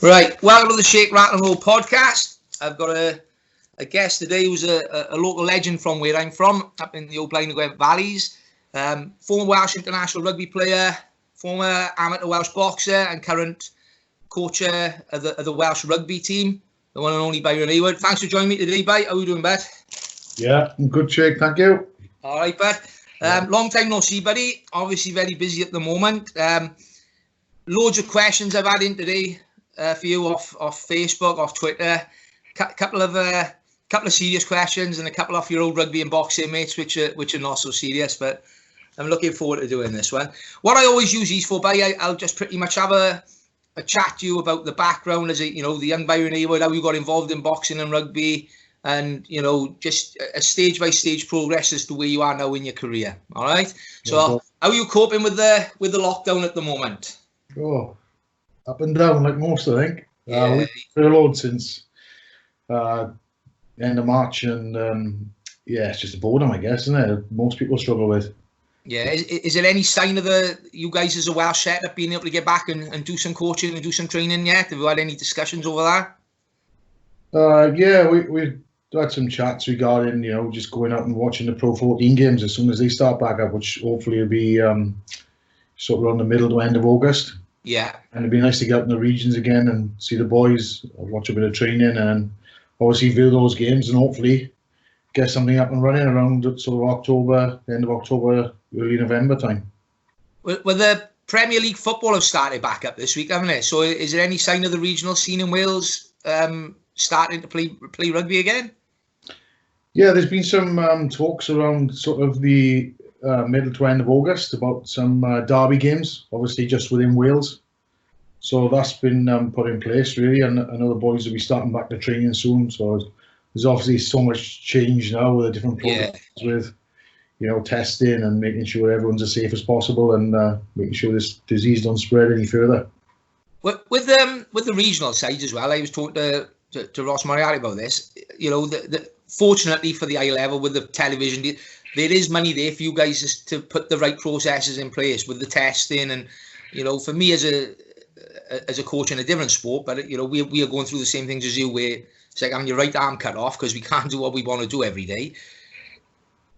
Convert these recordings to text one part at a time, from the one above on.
Right, welcome to the Shake, Rattle, Roll podcast. I've got a guest today who's a local legend from where I'm from, up in the old Blaenau Valleys. Former Welsh international rugby player, former amateur Welsh boxer, and current coach of the Welsh rugby team, the one and only Byron Hayward. Thanks for joining me today, By. How are you doing, bud? Yeah, I'm good, Shake. Thank you. All right, bud. Long time no see, buddy. Obviously very busy at the moment. Loads of questions I've had in today. For you off Facebook, off Twitter, couple of serious questions and a couple off your old rugby and boxing mates, which are not so serious. But I'm looking forward to doing this one. What I always use these for, I'll just pretty much have a chat to you about the background as the young Byron Hayward, how you got involved in boxing and rugby, and just a stage by stage progress as to where you are now in your career. All right. So how are you coping with the lockdown at the moment? Oh. Up and down, like most, I think. Yeah. We've furloughed since the end of March, and it's just a boredom, I guess, isn't it? Most people struggle with. Yeah, is there any sign of you guys as a Welsh setup being able to get back and do some coaching and do some training yet? Have you had any discussions over that? We've had some chats regarding, just going out and watching the Pro 14 games as soon as they start back up, which hopefully will be sort of around the middle to end of August. Yeah. And it'd be nice to get out in the regions again and see the boys, watch a bit of training, and obviously view those games and hopefully get something up and running around sort of October, the end of October, early November time. Well, the Premier League football have started back up this week, haven't it? So is there any sign of the regional scene in Wales starting to play rugby again? Yeah, there's been some talks around sort of the middle to end of August about some derby games, obviously just within Wales. So that's been put in place really, and I know the boys will be starting back to training soon. So there's obviously so much change now with the different programs with testing and making sure everyone's as safe as possible and making sure this disease don't spread any further. With the regional side as well, I was talking to Ross Moriarty about this. Fortunately for the eye level with the television, there is money there for you guys to put the right processes in place with the testing, and for me as a coach in a different sport, but we are going through the same things as you, where it's like having your right arm cut off because we can't do what we want to do every day.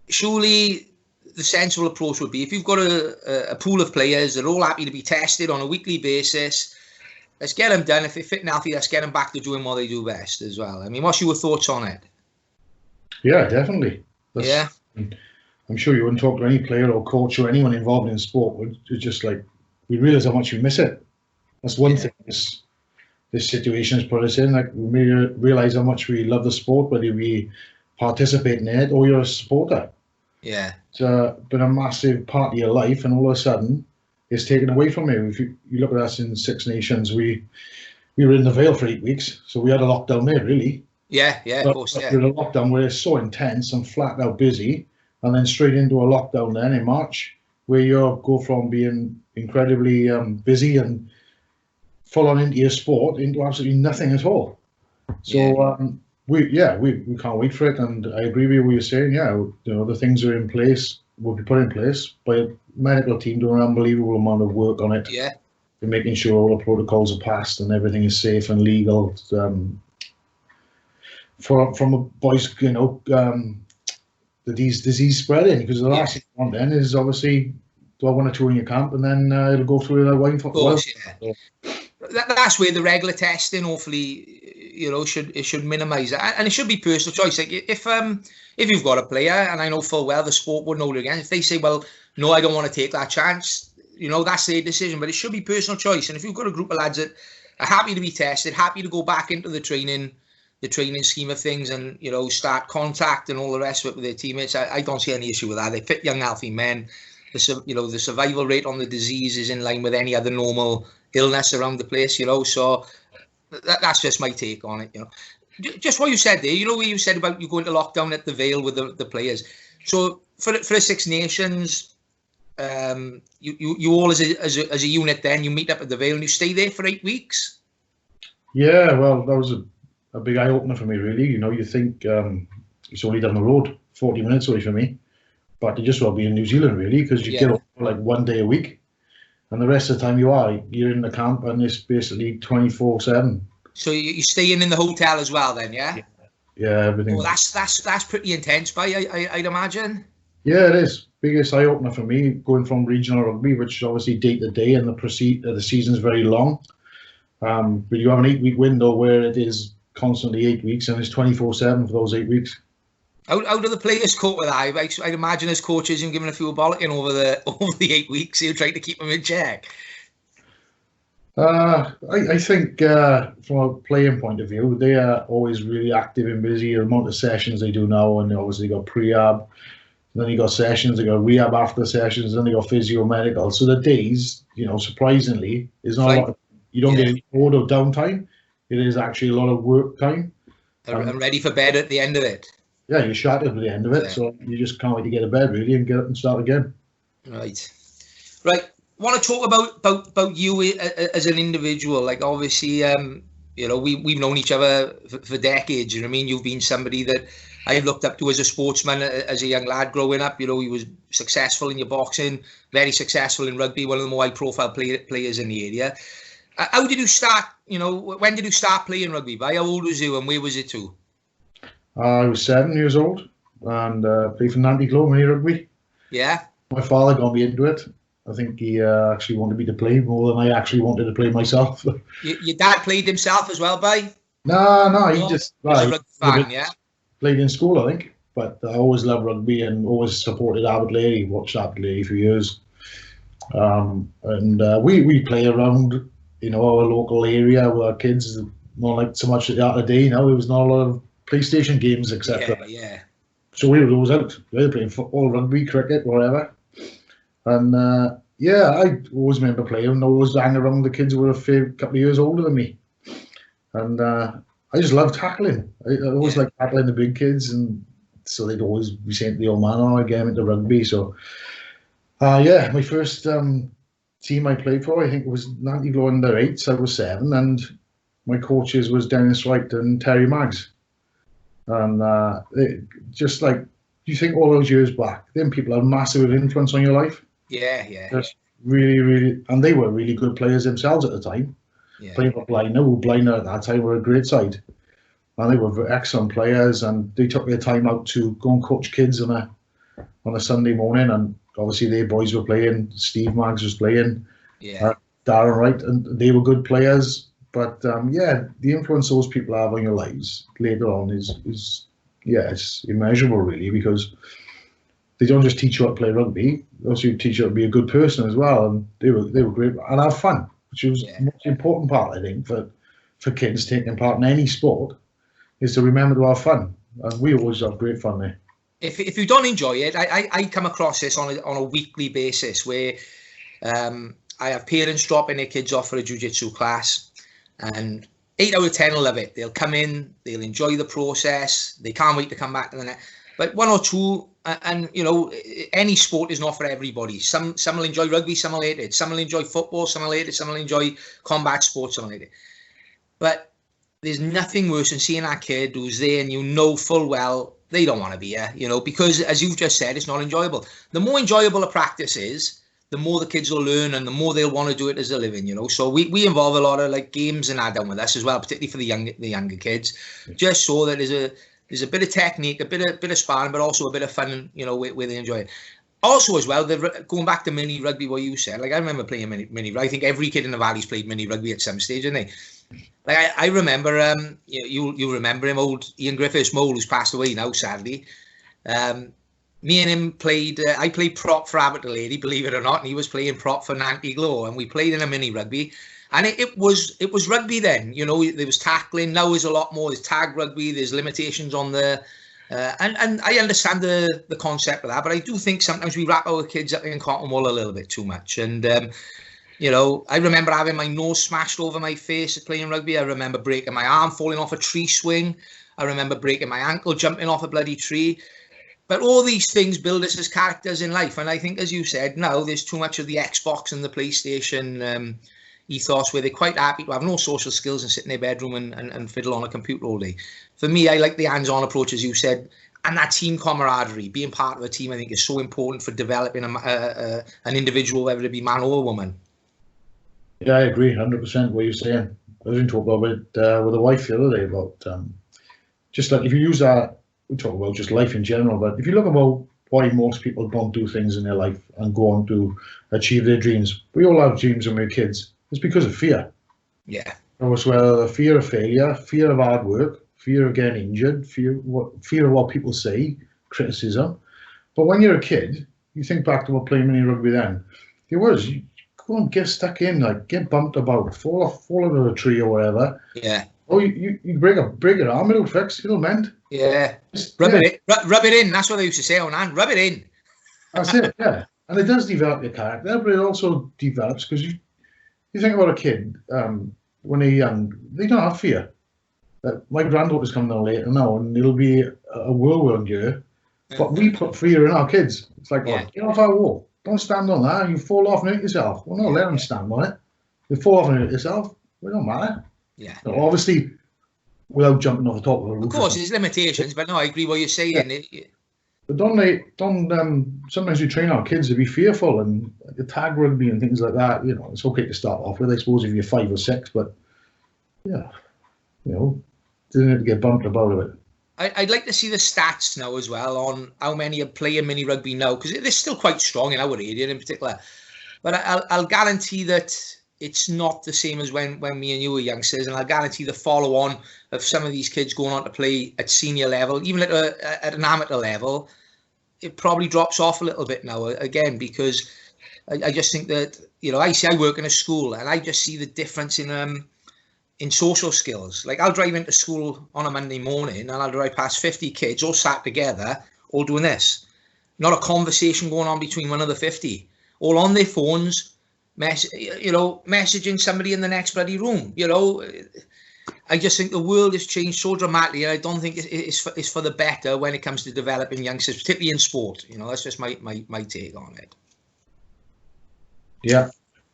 Surely the sensible approach would be, if you've got a pool of players that are all happy to be tested on a weekly basis, let's get them done. If they're fit and healthy, let's get them back to doing what they do best as well. I mean, what's your thoughts on it? Yeah, definitely. I'm sure you wouldn't talk to any player or coach or anyone involved in sport. It's just like, we realise how much we miss it. That's one thing this situation has put us in. Like, we realise how much we love the sport, whether we participate in it or you're a supporter. Yeah. It's been a massive part of your life, and all of a sudden it's taken away from you. If you look at us in Six Nations, we were in the Vale for 8 weeks, so we had a lockdown there, really. Yeah, of course. Yeah. We're in a lockdown where it's so intense and flat out busy, and then straight into a lockdown then in March, where you go from being incredibly busy and full on into your sport into absolutely nothing at all. So we can't wait for it, and I agree with what you're saying. Yeah, the things are in place, will be put in place by a medical team doing an unbelievable amount of work on it. Yeah, and making sure all the protocols are passed and everything is safe and legal. From the boys, the disease spreading, because the last thing you want then is obviously to have 1 or 2 in your camp, and then it'll go through the wine for. That's where the regular testing, hopefully, should minimise it, and it should be personal choice. Like if you've got a player, and I know full well the sport wouldn't hold it again, if they say, well, no, I don't want to take that chance, that's their decision, but it should be personal choice. And if you've got a group of lads that are happy to be tested, happy to go back into the training scheme of things, and start contact and all the rest of it with their teammates, I don't see any issue with that. They're fit, young, healthy men. The survival rate on the disease is in line with any other normal illness around the place, so that's just my take on it. Just what you said there, where you said about you going to lockdown at the Vale with the players. So for the Six Nations, you all as a unit, then you meet up at the Vale and you stay there for 8 weeks. Yeah, well, that was a big eye opener for me, really. You think it's only down the road, 40 minutes away from me, but you just well be in New Zealand, really, because you get off for like 1 day a week. and the rest of the time you're in the camp, and it's basically 24/7. So you're staying in the hotel as well, then, yeah? Yeah, everything. Oh, that's pretty intense, I'd imagine. Yeah, it is. Biggest eye opener for me, going from regional rugby, which is obviously day to day, and the season's very long. But you have an 8-week window where it is constantly 8 weeks, and it's 24/7 for those 8 weeks. How do the players cope with that? I'd imagine as coaches, you're giving a few bollocking over the 8 weeks. You're trying to keep them in check. I think from a playing point of view, they are always really active and busy. The amount of sessions they do now, and obviously got pre-ab, then you got sessions, they got rehab after sessions, then they got physio medical. So the days, surprisingly, is not a lot. You don't get any bored of downtime. It is actually a lot of work time. And ready for bed at the end of it. Yeah, you're shattered at the end of it, so you just can't wait to get to bed really and get up and start again. Right. Want to talk about you as an individual? Like, obviously, we've known each other for decades. You know what I mean? You've been somebody that I looked up to as a sportsman, as a young lad growing up. He was successful in your boxing, very successful in rugby, one of the more high-profile players in the area. How did you start? When did you start playing rugby? By how old was you, and where was it to? I was 7 years old and played for Untitled Mini Rugby. Yeah. My father got me into it. I think he actually wanted me to play more than I actually wanted to play myself. Your dad played himself as well, By? No, he just rugby fan, yeah. Played in school, I think. But I always loved rugby and always supported Abbott Lady. Watched Abbott Lady for years. We play around, our local area with our kids. Not like so much the other day. There was not a lot of PlayStation games, etc. Yeah. So we were always out. We were playing football, rugby, cricket, whatever. And I always remember playing and always hang around the kids who were a couple of years older than me. And I just loved tackling. I always liked tackling the big kids, and so they'd always be saying to the old man, I get into rugby. So, my first team I played for, I think it was Nantiglow under 8s. I was 7, and my coaches was Dennis Wright and Terry Maggs. And just like, you think all those years back, then people had massive influence on your life. Yeah. Just really, really, and they were really good players themselves at the time. Yeah. Playing for Bliner at that time were a great side. And they were excellent players, and they took their time out to go and coach kids on a Sunday morning. And obviously their boys were playing, Steve Maggs was playing, Darren Wright, and they were good players. But the influence those people have on your lives later on is it's immeasurable, really, because they don't just teach you how to play rugby; they also teach you how to be a good person as well. And they were great and have fun, which was the most important part, I think, for kids taking part in any sport, is to remember to have fun. And we always have great fun there. If you don't enjoy it, I come across this on a weekly basis where I have parents dropping their kids off for a jiu-jitsu class. And 8 out of 10 will love it. They'll come in, they'll enjoy the process. They can't wait to come back to the net. But 1 or 2, and any sport is not for everybody. Some will enjoy rugby, some will hate it. Some will enjoy football, some will hate it. Some will enjoy combat sports, some will hate it. But there's nothing worse than seeing that kid who's there and full well they don't want to be here, because as you've just said, it's not enjoyable. The more enjoyable a practice is, the more the kids will learn and the more they'll want to do it as a living, So we involve a lot of like games and that down with us as well, particularly for the younger kids, just so that there's a bit of technique, a bit of sparring, but also a bit of fun, where they enjoy it. Also as well, going back to mini rugby, what you said, like I remember playing mini rugby. I think every kid in the Valley's played mini rugby at some stage, didn't they? Like I remember, you remember him, old Ian Griffiths Mole, who's passed away now, sadly. Me and him played. I played prop for Abbott Lady, believe it or not, and he was playing prop for Nantiglow, and we played in a mini rugby. And it was rugby then. There was tackling. Now there's a lot more. There's tag rugby. There's limitations on the. And I understand the concept of that, but I do think sometimes we wrap our kids up in cotton wool a little bit too much. And I remember having my nose smashed over my face at playing rugby. I remember breaking my arm, falling off a tree swing. I remember breaking my ankle, jumping off a bloody tree. But all these things build us as characters in life. And I think, as you said, now there's too much of the Xbox and the PlayStation ethos where they're quite happy to have no social skills and sit in their bedroom and fiddle on a computer all day. For me, I like the hands-on approach, as you said, and that team camaraderie, being part of a team, I think is so important for developing an individual, whether it be man or woman. Yeah, I agree 100% what you're saying. I was talking about it with a wife the other day about just like if you use that, we talk about just life in general, but if you look about why most people don't do things in their life and go on to achieve their dreams, we all have dreams when we're kids. It's because of fear. Yeah. It was whether fear of failure, fear of hard work, fear of getting injured, fear of what people say, criticism. But when you're a kid, you think back to what playing mini rugby then. It was you go and get stuck in, like get bumped about, fall out of a tree or whatever. Yeah. Oh, you break your arm, it'll fix, it'll mend. Yeah. Rub it in. That's what they used to say on hand. Rub it in. That's it. Yeah, and it does develop your character, but it also develops because you think about a kid when they're young, they don't have fear. My granddaughter's coming down later now, and it'll be a whirlwind year. But we put fear in our kids. It's like, get off our wall. Don't stand on that. You fall off and hit yourself. Well, no, let them stand on it. They fall off and hit yourself. It don't matter. Yeah. So obviously, without jumping off the top of the roof. Of course, there's limitations, but no, I agree what you're saying. Yeah. But sometimes we train our kids to be fearful and the tag rugby and things like that. You know, it's okay to start off with, I suppose, if you're 5 or 6, but yeah, you know, didn't have to get bumped about it. I'd like to see the stats now as well on how many are playing mini rugby now, because they're still quite strong in our area in particular. But I'll guarantee that it's not the same as when me and you were youngsters, and I'll guarantee the follow-on of some of these kids going on to play at senior level, even at an amateur level, it probably drops off a little bit now again, because I just think that, you know, I work in a school and I just see the difference in social skills. Like I'll drive into school on a Monday morning and I'll drive past 50 kids all sat together, all doing this. Not a conversation going on between one of the 50, all on their phones, messaging somebody in the next bloody room. You know, I just think the world has changed so dramatically. And I don't think it's for the better when it comes to developing youngsters, particularly in sport. You know, that's just my take on it. Yeah.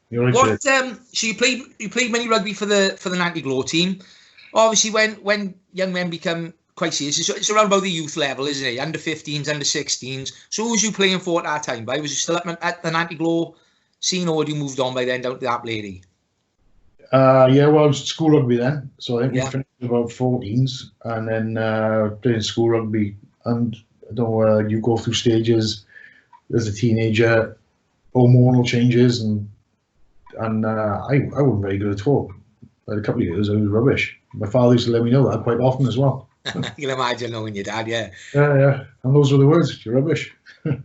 What? So you played mini rugby for the 90 Glow team. Obviously, when young men become quite serious, it's around about the youth level, isn't it? Under 15s, under 16s. So who was you playing for at that time? Was you still up at the 90 Glow scene, or had you moved on by then down to that lady? Yeah, well, I was school rugby then, so I think we finished about 14s, and then playing school rugby. And I don't know, you go through stages as a teenager, hormonal changes, and I wasn't very good at all. I had a couple of years I was rubbish. My father used to let me know that quite often as well. I can imagine knowing your dad, yeah. Yeah, and those were the words, you're rubbish. And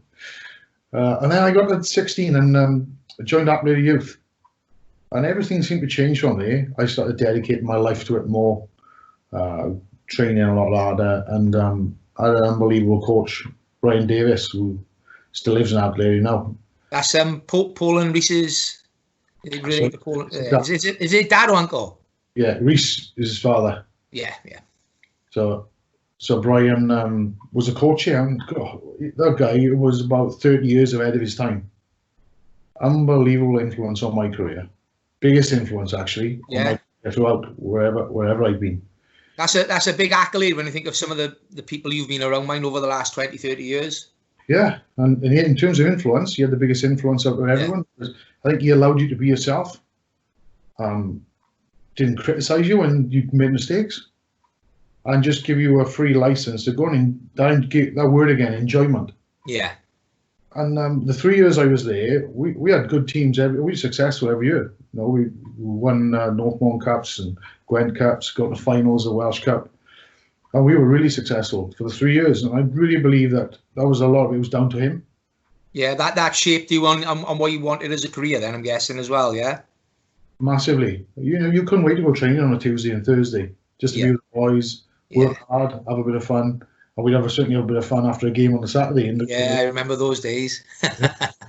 then I got to 16 and joined up with the youth. And everything seemed to change from there. I started dedicating my life to it more, training a lot harder, and I had an unbelievable coach, Brian Davis, who still lives in Adelaide now. That's Paul and Reese's. Is it really Paul? Is it dad or uncle? Yeah, Reese is his father. Yeah. So Brian was a coach here, and that guy was about 30 years ahead of his time. Unbelievable influence on my career. Biggest influence, actually, on my, throughout wherever I've been. That's a big accolade when you think of some of the people you've been around mine over the last 20, 30 years. Yeah, and in terms of influence, you had the biggest influence over everyone. Yeah. I think he allowed you to be yourself. Didn't criticize you when you made mistakes, and just give you a free license to go and get that word again, enjoyment. Yeah. And the 3 years I was there, we had good teams. We were successful every year. You know, we won Northmont Cups and Gwent Cups, got the finals of Welsh Cup. And we were really successful for the 3 years. And I really believe that was a lot of it was down to him. Yeah, that shaped you on what you wanted as a career then, I'm guessing, as well, yeah? Massively. You know, you couldn't wait to go training on a Tuesday and Thursday. Just to be with the boys, work hard, have a bit of fun. And we'd certainly have a bit of fun after a game on a Saturday. I remember those days.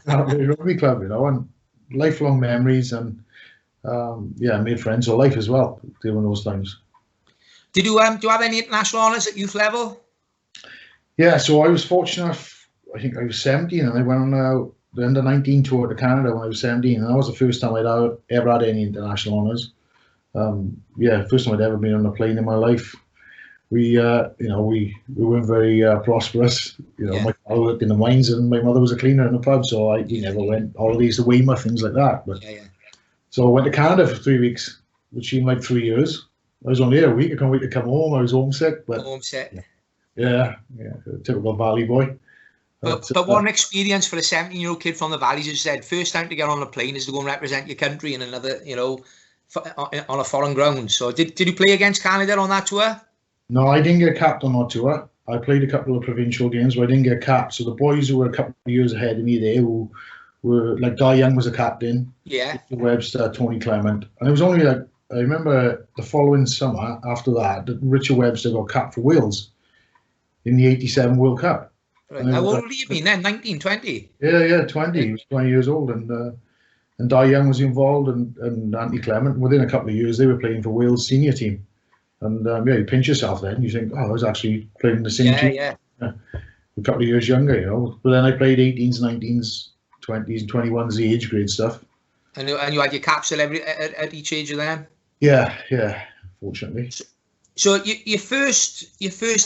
Rugby club, you know, and lifelong memories, and made friends for life as well during those times. Did you do you have any international honours at youth level? Yeah, so I was fortunate. I think I was 17, and I went on the under-19 tour to Canada when I was 17, and that was the first time I'd ever had any international honours. First time I'd ever been on a plane in my life. We weren't very prosperous. You know, my father worked in the mines and my mother was a cleaner in the pub, so we never went holidays to Weymouth, things like that. But So I went to Canada for 3 weeks, which seemed like 3 years. I was only there a week. I can't wait to come home. I was homesick, but yeah, typical Valley boy. But what an experience for a 17-year-old kid from the Valleys, as you said. First time to get on a plane is to go and represent your country in another, on a foreign ground. So did you play against Canada on that tour? No, I didn't get capped on that tour. I played a couple of provincial games, but I didn't get capped. So the boys who were a couple of years ahead of me there, who were like Di Young was a captain, Webster, Tony Clement, and it was only like I remember the following summer after that Richard Webster got capped for Wales in the '87 World Cup. Right. How old were you been then? 19, 20? Yeah, 20. He was 20 years old, and Di Young was involved, and Andy Clement. Within a couple of years, they were playing for Wales senior team. And you pinch yourself then. You think, I was actually playing in the same team. Yeah. A couple of years younger, But then I played 18s, 19s, 20s, and 21s, the age grade stuff. And you had your caps at each age of them? Yeah, fortunately. So your first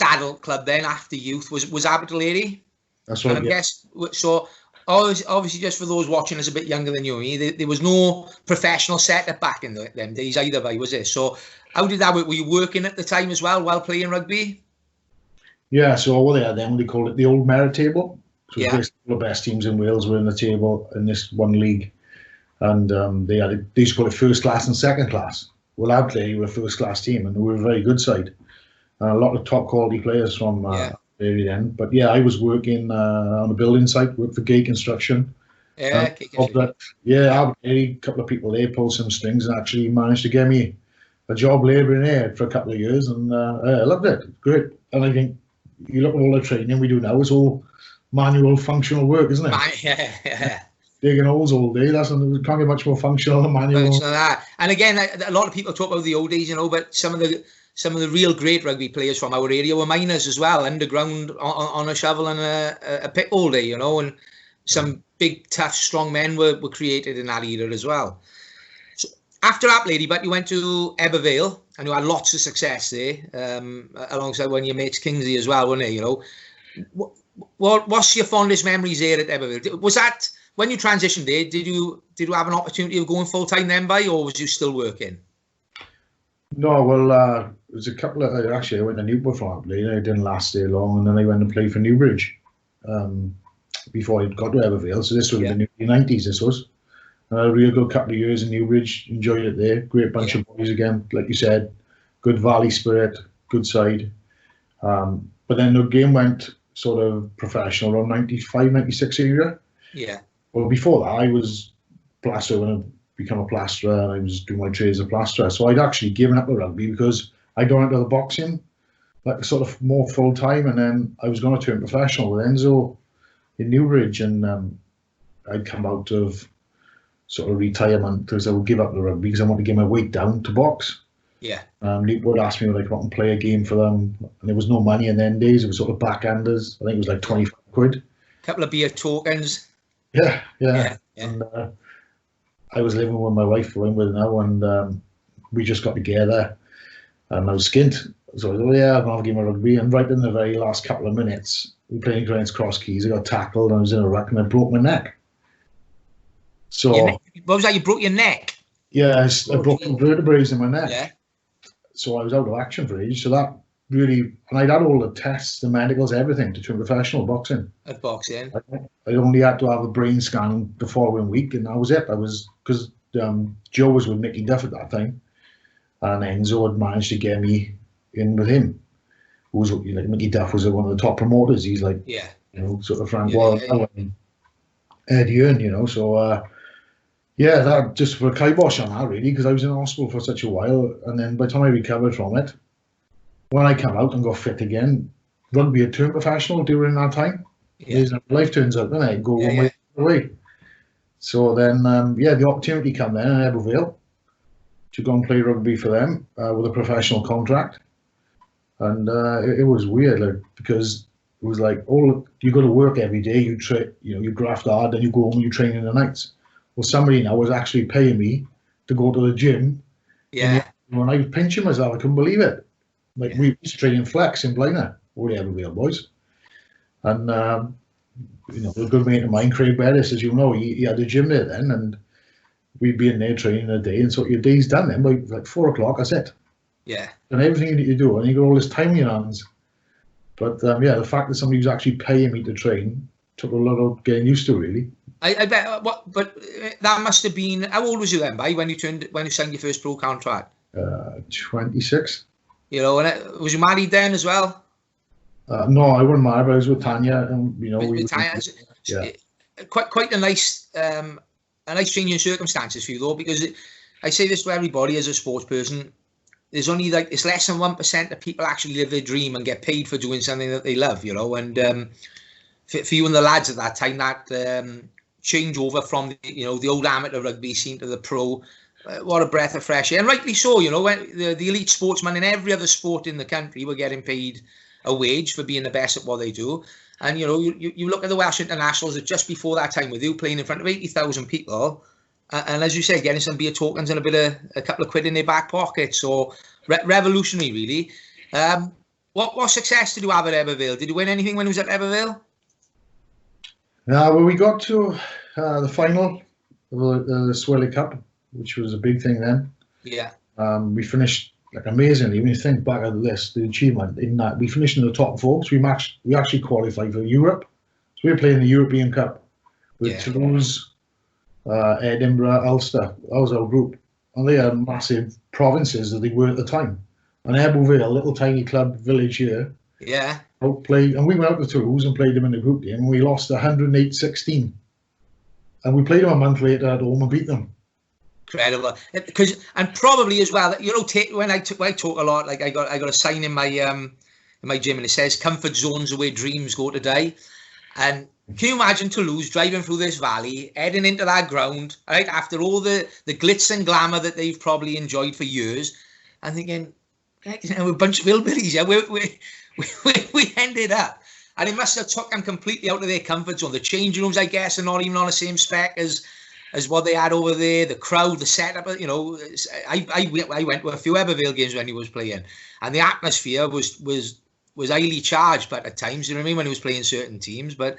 adult club then after youth was Abertillery? That's right. And I guess so. Obviously, just for those watching us a bit younger than you and me, there was no professional setup back in them days either, was it? So how did that work? Were you working at the time as well while playing rugby? Yeah, so what they had then, they called it the old merit table. So basically the best teams in Wales were in the table in this one league. And they used to call it first class and second class. Well, Abertillery were a first class team, and they were a very good side. And a lot of top quality players from then. But I was working on a building site, worked for Gay Construction. Abertillery, a couple of people there pulled some strings and actually managed to get me a job labouring there for a couple of years, and I loved it. Great. And I think you look at all the training we do now, it's all manual functional work, isn't it? Yeah. Digging holes all day. It can't get much more functional than manual. And again, a lot of people talk about the old days, but some of the real great rugby players from our area were miners as well, underground on a shovel and a pick all day, and some big, tough, strong men were created in that era as well. So after Abertillery, but you went to Ebervale and you had lots of success there, alongside one of your mates, Kingsley, as well, wasn't it? What's your fondest memories there at Ebervale? Was that when you transitioned there? Did you have an opportunity of going full time then, or was you still working? No, well, it was a couple of. Actually, I went to Newport for Abertillery. It didn't last very long, and then I went and played for Newbridge before I got to Ebervale. So this would have been the 90s. This was a real good couple of years in Newbridge. Enjoyed it there. Great bunch of boys again, like you said. Good Valley spirit, good side. But then the game went sort of professional around 95, 96 area. Yeah. Well, before that, I was plasterer when I became a plasterer, and I was doing my trade as a plasterer. So I'd actually given up the rugby because I'd gone into the boxing, like sort of more full time, and then I was going to turn professional with Enzo in Newbridge, and I'd come out of sort of retirement because I would give up the rugby because I wanted to get my weight down to box. Yeah. Newport asked me would I come out and play a game for them, and there was no money in them days. It was sort of backhanders. I think it was like 25 quid. Couple of beer tokens. Yeah. And I was living with my wife, who I'm with now, and we just got together, and I was skint. So I thought, I'm going to give my rugby. And right in the very last couple of minutes, we played against Cross Keys. I got tackled, and I was in a ruck, and I broke my neck. So what was that? You broke your neck? Yeah, I broke the vertebrae in my neck. Yeah. So I was out of action for ages. So that really, and I'd had all the tests, the medicals, everything to turn professional boxing. At boxing. I only had to have a brain scan the following week, and that was it. Because Joe was with Mickey Duff at that time, and Enzo had managed to get me in with him. Who was like Mickey Duff was one of the top promoters. He's like, sort of Frank Warren and Ed Ewan, So that just for a kibosh on that really, because I was in hospital for such a while, and then by the time I recovered from it, when I come out and got fit again, rugby had turned professional during that time. Life turns out, doesn't it? Go one way. So then, the opportunity came then in Ebervale to go and play rugby for them with a professional contract, and it was weird, because it was like, you got to work every day. You you graft hard, then you go home and you train in the nights. Well, somebody now was actually paying me to go to the gym. Yeah. And when I was pinching myself, I couldn't believe it. We used to train in flex in Blaina, all the Ebervale boys. And, a good mate of mine, Craig Bettis, as you know, he had a gym there then. And we'd be in there training a day, and so your day's done then by like 4 o'clock. That's it. Yeah. And everything you need to do, and you got all this time in your hands. But yeah, the fact that somebody was actually paying me to train took a lot of getting used to, really. I bet. But that must have been. How old was you then, by when you signed your first pro contract? 26. You know, and was you married then as well? No, I wasn't married, but I was with Tanya, and you know, with Tanya, yeah, quite a nice change in circumstances for you though, because I say this to everybody as a sports person. There's only like it's less than 1% of people actually live their dream and get paid for doing something that they love, you know. And for you and the lads at that time, that change over from the old amateur rugby scene to the pro, what a breath of fresh air, and rightly so. You know, when the elite sportsmen in every other sport in the country were getting paid a wage for being the best at what they do. And you know, you look at the Welsh internationals that just before that time with you playing in front of 80,000 people. And as you say, getting some beer tokens and a couple of quid in their back pocket. So revolutionary, really. What success did you have at Ebervale? Did you win anything when you was at Ebervale? Well, we got to the final of the Swirly Cup, which was a big thing then. Yeah. We finished like amazingly. When you think back at this, the achievement in that, we finished in the top 4. So we actually qualified for Europe. So we were playing the European Cup with Toulouse, Edinburgh, Ulster. That was our group, and they had massive provinces that they were at the time. And Ebervale, a little tiny club village here, outplayed, and we went out to Toulouse and played them in the group game, and we lost 108-16. And we played them a month later at home and beat them. Incredible, and probably as well, you know, when I talk a lot, like I got a sign in my gym, and it says "Comfort zones are where dreams go to die." And can you imagine Toulouse driving through this valley, heading into that ground, right, after all the glitz and glamour that they've probably enjoyed for years, and thinking, you know, a bunch of hillbillies, yeah, we ended up. And it must have took them completely out of their comfort zone. The changing rooms, I guess, are not even on the same spec as what they had over there. The crowd, the setup, you know, I went to a few Ebervale games when he was playing, and the atmosphere was highly charged, but at times, you know what I mean, when he was playing certain teams. But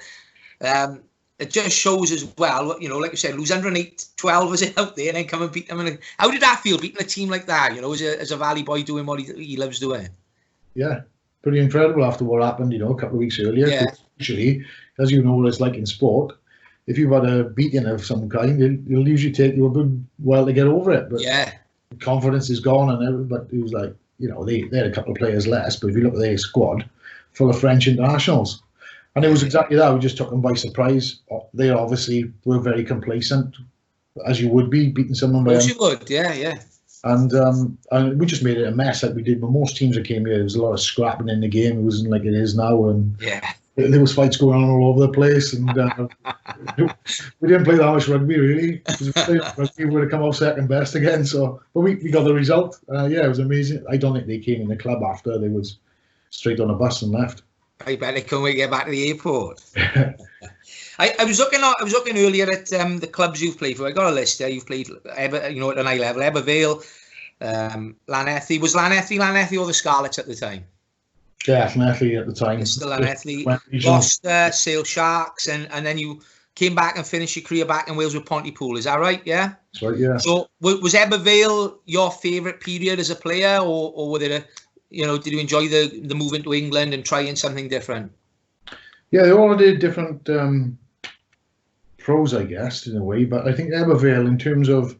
it just shows as well, you know, like you said, lose 108-12 was it out there, and then come and beat them. And how did that feel, beating a team like that, you know, as a Valley boy doing what he loves doing? Yeah, pretty incredible after what happened, you know, a couple of weeks earlier. Yeah. Actually, as you know what it's like in sport, if you've had a beating of some kind, it'll usually take you a good while to get over it. But yeah, confidence is gone, and everybody, it was like, you know, they had a couple of players less, but if you look at their squad, full of French internationals. And it was exactly that. We just took them by surprise. They obviously were very complacent, as you would be, beating someone by... As you would, yeah. And we just made it a mess like we did with most teams that came here. There was a lot of scrapping in the game. It wasn't like it is now. And there was fights going on all over the place. And we didn't play that much rugby, really. We would have come off second best again. So, but we got the result. Yeah, it was amazing. I don't think they came in the club after. They was straight on a bus and left. I bet they couldn't wait to get back to the airport. I was looking earlier at the clubs you've played for. I got a list there. You've played, at an high level, Ebervale, Llanelli. Was Llanelli or the Scarlets at the time? Yeah, Llanelli at the time. It's the Llanelli. Gloucester, Sale Sharks, and then you came back and finished your career back in Wales with Pontypool. Is that right? Yeah. That's right. Yeah. So was Ebervale your favourite period as a player, or were there did you enjoy the move into England and trying something different? Yeah, they all did different pros, I guess, in a way. But I think Ebervale, in terms of,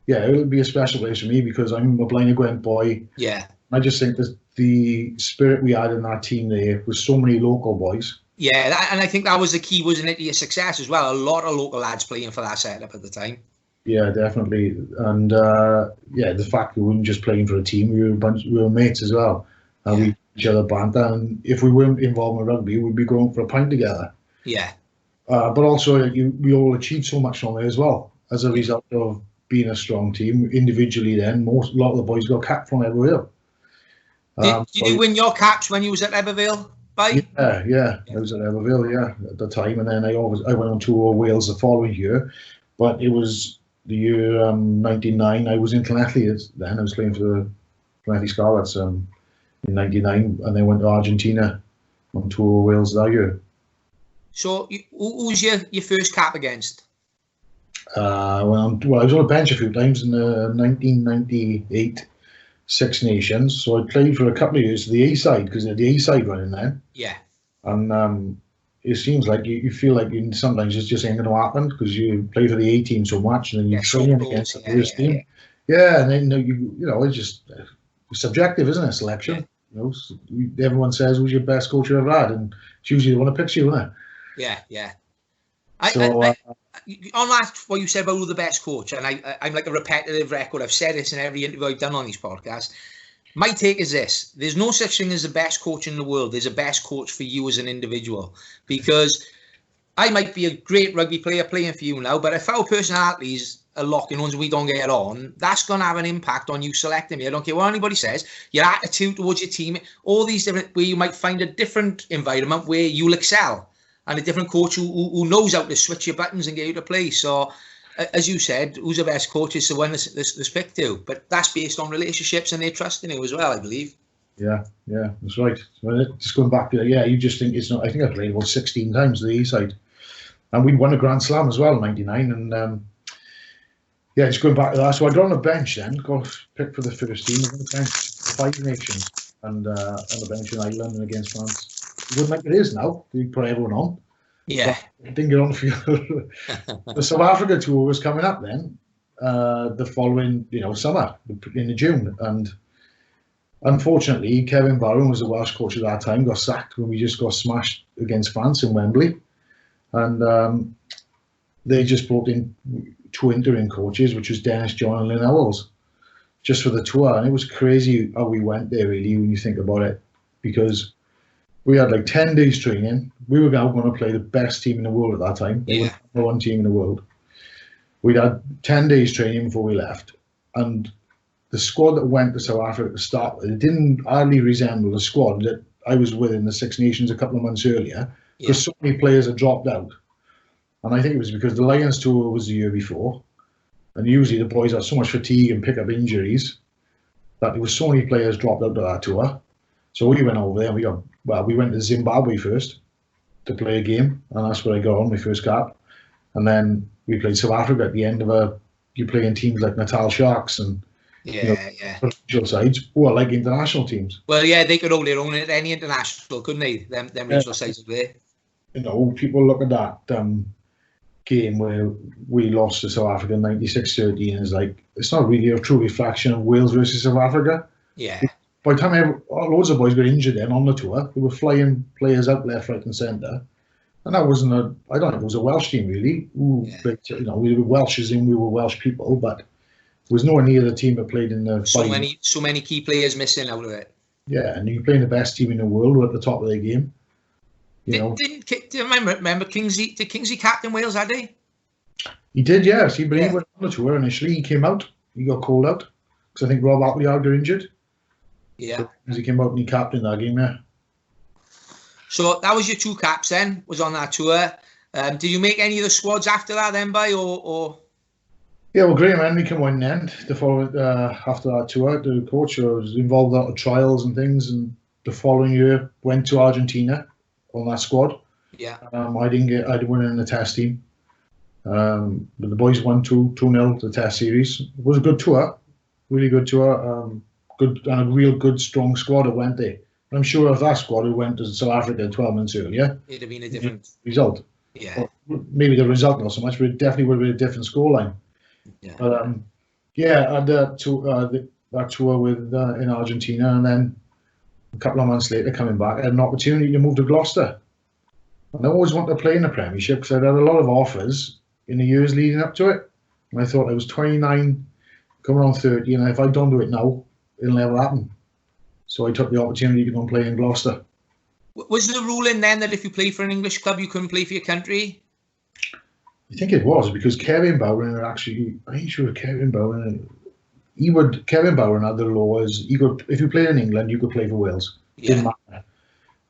it'll be a special place for me because I'm a Blaenau Gwent boy. Yeah. I just think that the spirit we had in that team there was so many local boys. Yeah, and I think that was the key, wasn't it, to your success as well? A lot of local lads playing for that setup at the time. Yeah, definitely. And the fact we weren't just playing for a team, we were mates as well. And we each other banter. And if we weren't involved in rugby, we'd be going for a pint together. Yeah. But also, we all achieved so much from it as well as a result of being a strong team. Individually, then a lot of the boys got capped from Ebervale. Did you win your caps when you was at Ebervale? Yeah. I was at Ebervale, at the time, and then I went on tour of Wales the following year. But it was the year 99. I was in Llanelli then. I was playing for the Llanelli Scarlets in 99, and then went to Argentina on tour of Wales that year. So who was your first cap against? Well, I was on a bench a few times in the 1998 Six Nations, so I played for a couple of years to the A side because they had the A side running then. Yeah. And it seems like you feel like sometimes it's just ain't going to happen because you play for the A team so much and then you train against the first team. Yeah, and then you know it's just subjective, isn't it? Selection. You know, everyone says who's your best coach you ever had, and it's usually the one that picks you, isn't it? Yeah. On that, what you said about who the best coach, and I'm like a repetitive record. I've said this in every interview I've done on these podcasts. My take is this: there's no such thing as the best coach in the world. There's a best coach for you as an individual, because I might be a great rugby player playing for you now, but if our personalities are locking ones and we don't get on, that's going to have an impact on you selecting me. I don't care what anybody says. Your attitude towards your team, all these different, where you might find a different environment where you'll excel, and a different coach who knows how to switch your buttons and get you to play. So, as you said, who's the best coach is the one that's picked to. But that's based on relationships and their trust in you as well, I believe. Yeah, that's right. So just going back to you just think it's not. I think I played about 16 times the East side, and we won a Grand Slam as well in '99. And just going back to that. So I got on the bench then, got picked for the first team. I got the bench 5 Nations and on the bench in Ireland and against France. It wasn't like it is now. They put everyone on. Yeah. But didn't get on the field. The South Africa tour was coming up then, the following summer in June, and unfortunately Kevin Byron was the Welsh coach at that time, got sacked when we just got smashed against France in Wembley, and they just brought in 2 interim coaches, which was Dennis John and Lynn Howells, just for the tour. And it was crazy how we went there, really, when you think about it, because we had like 10 days training. We were now going to play the best team in the world at that time. They were the #1 team in the world. We'd had 10 days training before we left. And the squad that went to South Africa to start with, it didn't hardly resemble the squad that I was with in the Six Nations a couple of months earlier, because so many players had dropped out. And I think it was because the Lions tour was the year before. And usually the boys had so much fatigue and pick up injuries that there were so many players dropped out of that tour. So we went over there and we went to Zimbabwe first to play a game, and that's where I got on my first cap. And then we played South Africa at the end of you play in teams like Natal Sharks and provincial sides, or like international teams. Well, yeah, they could hold their own at any international, couldn't they? Them regional sides over there. People look at that game where we lost to South Africa 96-13 as like, it's not really a true reflection of Wales versus South Africa. Yeah. By the time loads of boys got injured then on the tour, they were flying players out left, right and centre. And that wasn't I don't think it was a Welsh team really. But, we were Welsh as in we were Welsh people, but there was nowhere near the team that played in the final. So many key players missing out of it. Yeah, and you're playing the best team in the world who are at the top of their game. Do you remember Kingsley? Did Kingsley captain Wales that day? He did, yes. He went on the tour initially. He came out. He got called out because I think Rob Appleyard got injured. Yeah. So he came out and he captained that game, yeah. So that was your 2 caps then, was on that tour. Did you make any of the squads after that then, or? Yeah, well, Graham Henry came on then to follow after that tour. The coach was involved in a lot of trials and things, and the following year went to Argentina on that squad. Yeah. I didn't win in the test team. But the boys won 2-0 the test series. It was a good tour, really good tour. Good and a real good strong squad that went there. I'm sure if that squad had went to South Africa 12 months earlier, it'd have been a different result. Yeah. Or maybe the result not so much, but it definitely would have been a different scoreline. Yeah. But I had that tour with in Argentina, and then a couple of months later, coming back, I had an opportunity to move to Gloucester. And I always wanted to play in the Premiership because I'd had a lot of offers in the years leading up to it. And I thought I was 29, coming on 30, and if I don't do it now, it'll never happen. So I took the opportunity to go and play in Gloucester. Was the ruling then that if you play for an English club, you couldn't play for your country? I think it was because Kevin Bowen actually, I'm not sure Kevin Bowen, Kevin Bowen had the law as if you played in England, you could play for Wales. Yeah. Didn't matter.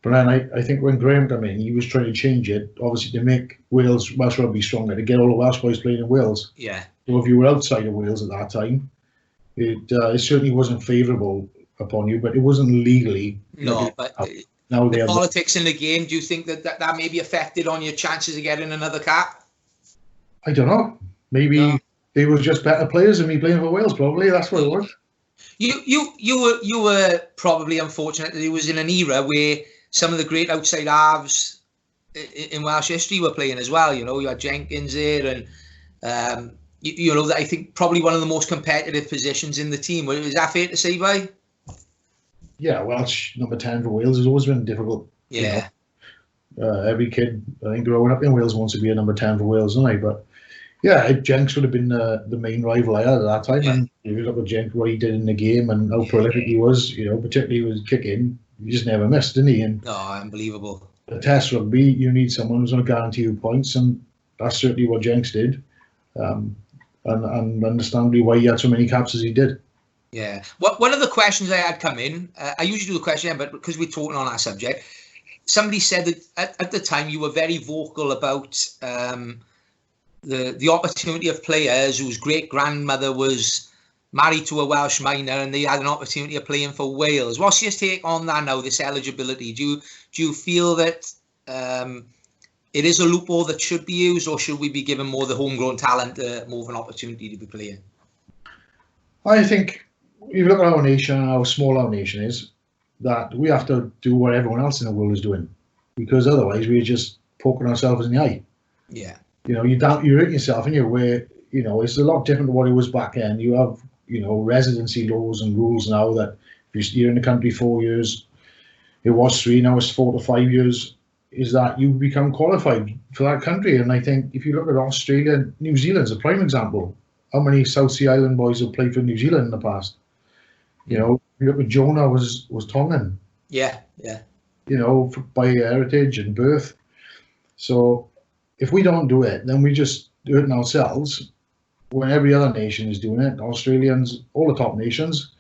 But then I think when Graham came in, he was trying to change it, obviously to make Welsh rugby stronger, to get all the Welsh boys playing in Wales. Yeah. So if you were outside of Wales at that time, it certainly wasn't favourable upon you, but it wasn't legally. No, but now the politics in the game, do you think that may be affected on your chances of getting another cap? I don't know. Maybe they were just better players than me playing for Wales. Probably that's what it was. You were probably unfortunate that it was in an era where some of the great outside halves in Welsh history were playing as well. You know, you had Jenkins there, and you know, I think probably one of the most competitive positions in the team. Is that fair to say, by? Yeah, Welsh number 10 for Wales has always been difficult. Yeah. You know? Every kid, I think, growing up in Wales wants to be a number 10 for Wales, don't they? But yeah, Jenks would have been the main rival I had at that time. Yeah. And if you look at Jenks, what he did in the game and how prolific he was, you know, particularly with kicking, he just never missed, didn't he? And unbelievable. The Test rugby, you need someone who's going to guarantee you points, and that's certainly what Jenks did. And understandably why he had so many caps as he did. Yeah. One of the questions I had come in, I usually do the question, but because we're talking on that subject, somebody said that at the time you were very vocal about the opportunity of players whose great-grandmother was married to a Welsh miner and they had an opportunity of playing for Wales. What's your take on that now, this eligibility? Do you feel that it is a loophole that should be used, or should we be giving more the homegrown talent more of an opportunity to be playing? I think if you look at our nation and how small our nation is, that we have to do what everyone else in the world is doing, because otherwise we're just poking ourselves in the eye. Yeah. You know, you're hurting yourself, and you know, it's a lot different to what it was back then. You have, you know, residency laws and rules now that if you're in the country 4 years, it was 3, now it's 4 to 5 years, is that you become qualified for that country. And I think if you look at Australia, New Zealand's a prime example. How many South Sea Island boys have played for New Zealand in the past? You know, you look at Jonah was Tongan. Yeah. You know, by heritage and birth. So if we don't do it, then we just hurting ourselves when every other nation is doing it. Australians, all the top nations,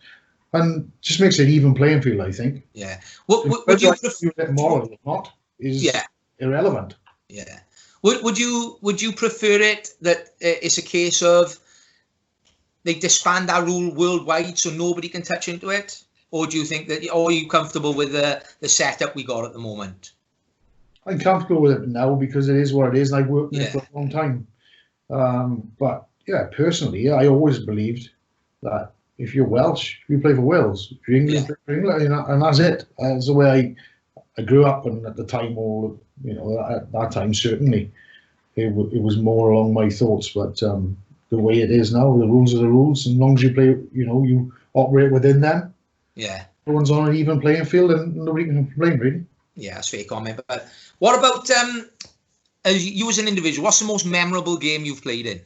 and just makes it an even playing field, I think. Yeah. Would you prefer moral or not is irrelevant. Yeah. Would you prefer it that it's a case of they disband that rule worldwide so nobody can touch into it, or do you think that, or are you comfortable with the setup we got at the moment? I'm comfortable with it now because it is what it is, and I've worked in it for a long time. But yeah, personally, I always believed that if you're Welsh, you play for Wales. If you're English, play for England, and that's it. That's the way I grew up, and at the time, at that time, certainly, it was more along my thoughts. But the way it is now, the rules are the rules, and as long as you play, you operate within them. Yeah. Everyone's on an even playing field, and nobody can complain, really. Yeah, that's a fair comment. But what about you as an individual? What's the most memorable game you've played in?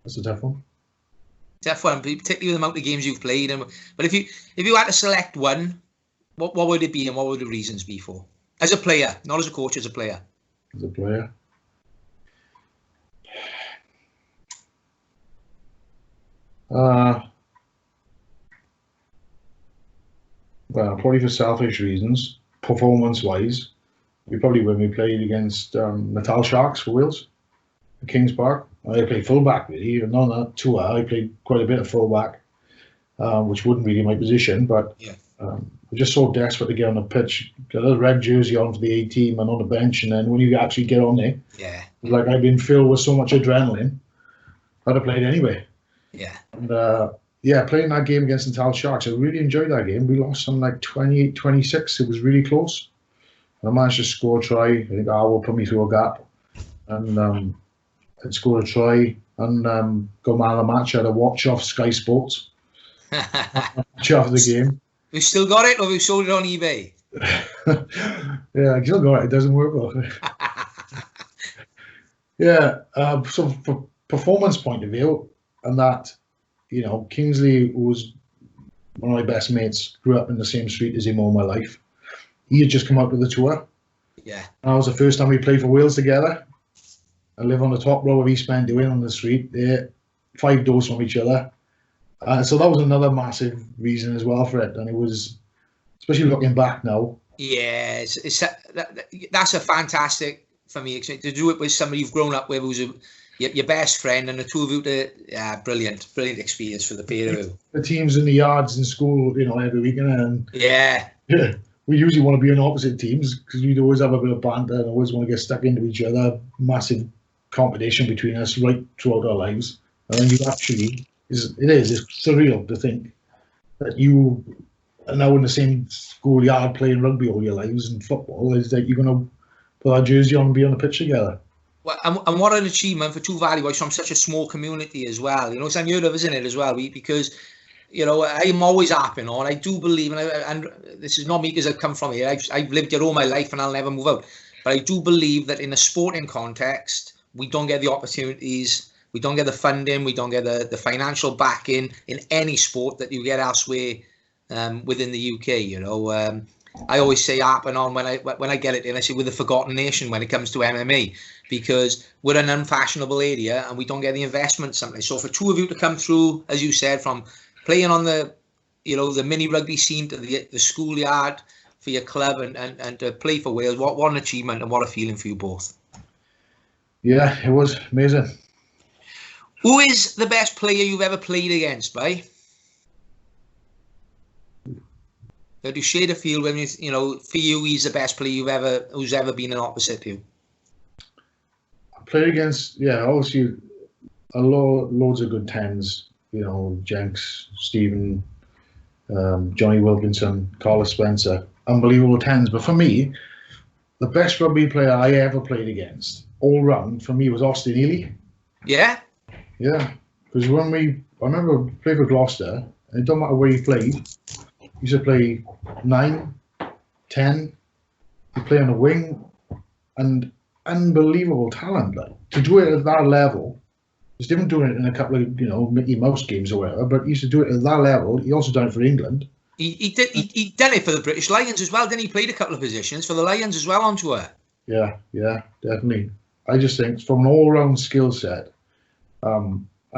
That's a tough one. Tough one, particularly with the amount of games you've played. But if you had to select one, what would it be, and what would the reasons be for? As a player, not as a coach, as a player. As a player. Well, probably for selfish reasons, performance-wise, we played against Natal Sharks for Wales, at Kings Park. I played fullback, really. Even on that tour, I played quite a bit of fullback, which wouldn't really be my position, but I'm just so desperate to get on the pitch, get a red jersey on for the A team and on the bench, and then when you actually get on there, it's like I've been filled with so much adrenaline, I'd have played anyway. Yeah. And playing that game against Natal Sharks, I really enjoyed that game. We lost some like 28-26. It was really close. And I managed to score a try. I think Arwell put me through a gap. And I'd scored a try and got man of the match. I had a watch off Sky Sports. Watch after the game. We've still got it, or we've sold it on eBay? Yeah, I still got it. It doesn't work well. So from performance point of view, and that, Kingsley was one of my best mates, grew up in the same street as him all my life. He had just come out to the tour. Yeah. And that was the first time we played for Wales together. I live on the top row of East Benduin on the street. They're 5 doors from each other. So that was another massive reason as well for it. And it was, especially looking back now. Yeah, that's a fantastic, for me, to do it with somebody you've grown up with who's your best friend, and the two of you, brilliant experience for the pair of you. The teams in the yards in school, every weekend. And we usually want to be on opposite teams because we'd always have a bit of banter and always want to get stuck into each other. Massive competition between us right throughout our lives. And then you actually, it's surreal to think that you are now in the same schoolyard playing rugby all your lives and football. Is that you're going to put our jersey on and be on the pitch together. Well, and what an achievement for two Valley boys from such a small community as well. You know, it's unheard of, isn't it, as well? Because, you know, I'm always harping on. I do believe, and this is not me because I've come from here. I've lived here all my life and I'll never move out. But I do believe that in a sporting context, we don't get the opportunities, we don't get the funding, we don't get the financial backing in any sport that you get elsewhere within the UK. You know, I always say harping on when I get it in. I say we're the forgotten nation when it comes to MMA because we're an unfashionable area and we don't get the investment sometimes. So for two of you to come through, as you said, from playing on the, you know, the mini rugby scene to the schoolyard for your club and to play for Wales, what an achievement and what a feeling for you both. Yeah, it was amazing. Who is the best player you've ever played against, By? Do you share the field when you know, for you, he's the best player who's ever been an opposite to you? I played against, obviously, loads of good tens. You know, Jenks, Stephen, Johnny Wilkinson, Carlos Spencer, unbelievable tens. But for me, the best rugby player I ever played against, all round, for me was Austin Ely. Yeah? Yeah, because I remember playing for Gloucester, and it don't matter where you played, you used to play 9, 10, you play on the wing, and unbelievable talent. Like, to do it at that level, he's different doing it in a couple of, you know, Mickey Mouse games or whatever, but he used to do it at that level. He also done it for England. He done it for the British Lions as well, didn't he? Played a couple of positions for the Lions as well on tour. Yeah, definitely. I just think from an all-round skill set,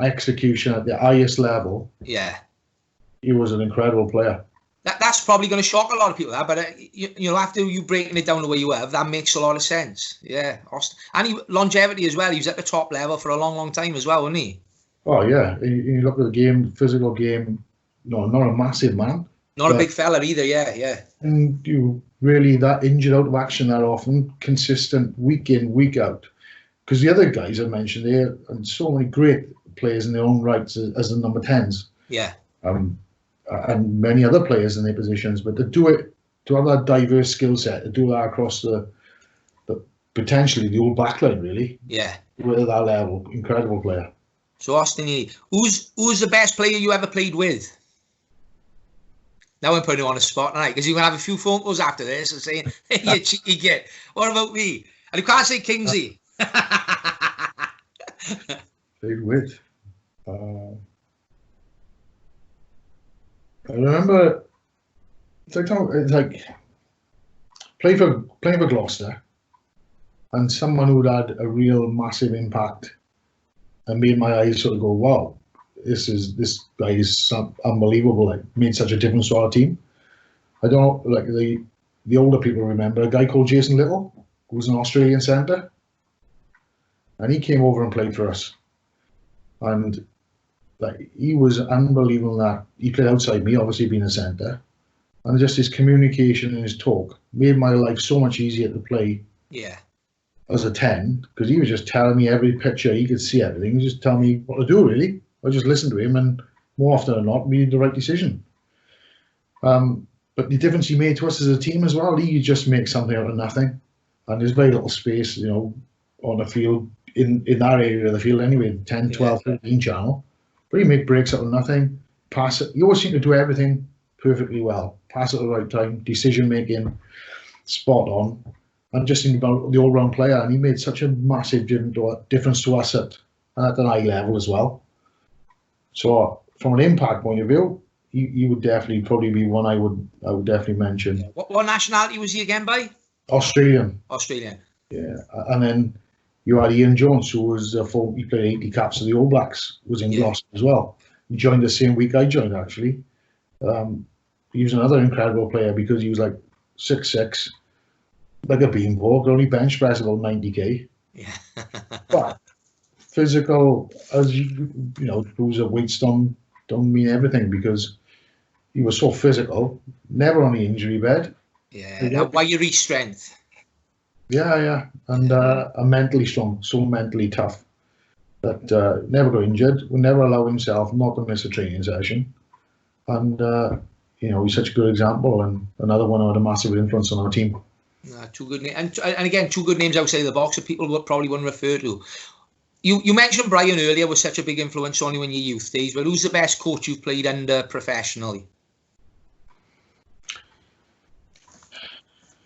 execution at the highest level, he was an incredible player. That's probably going to shock a lot of people, but you know, after you breaking it down the way you have, that makes a lot of sense. Yeah, and longevity as well. He was at the top level for a long time as well, wasn't he? Oh yeah, you look at the game, physical game. No, not a massive man. Not a big fella either. Yeah. And you really that injured out of action that often, consistent week in, week out. Because the other guys I mentioned there, and so many great players in their own rights as the number 10s. Yeah. And many other players in their positions, but to do it, to have that diverse skill set, to do that across the potentially the old backline, really. Yeah. At that level, incredible player. So Austin, who's the best player you ever played with? Now I'm putting you on a spot, right? Because you're gonna have a few phone calls after this and saying, "Hey, you cheeky git. What about me?" And you can't say Kingsley. Played with. I remember it's like playing for Gloucester, and someone who'd had a real massive impact and made my eyes sort of go, wow, this guy is unbelievable, like made such a difference to our team. I don't know, like the older people remember a guy called Jason Little, who was an Australian centre, and he came over and played for us, and like he was unbelievable. That he played outside me, obviously being a centre, and just his communication and his talk made my life so much easier to play. Yeah. As a 10, because he was just telling me every picture, he could see everything. He just tell me what to do. Really, I just listened to him, and more often than not, made the right decision. But the difference he made to us as a team as well, he just make something out of nothing, and there's very little space, you know, on the field in that area of the field anyway, 10, 12, 15 channel. But he make breaks out of nothing, pass it. He always seemed to do everything perfectly well. Pass at the right time, decision making, spot on, and just seemed about the all-round player. And he made such a massive difference to us at an high level as well. So from an impact point of view, he would definitely probably be one I would definitely mention. What nationality was he again, By? Australian. Yeah, and then you had Ian Jones, who was he played 80 caps for the All Blacks, was in Gloucester as well. He joined the same week I joined, actually. He was another incredible player because he was like 6'6", like a beanpole, only bench press about 90k. Yeah. But physical, as you know, who's weights don't mean everything, because he was so physical, never on the injury bed, Yeah, that wiry strength. Yeah, and mentally strong, so mentally tough that never got injured, would never allow himself not to miss a training session, and he's such a good example and another one who had a massive influence on our team. Two good names, and again, two good names outside the box that people probably wouldn't refer to. You mentioned Brian earlier was such a big influence on you in your youth days, but who's the best coach you've played under professionally?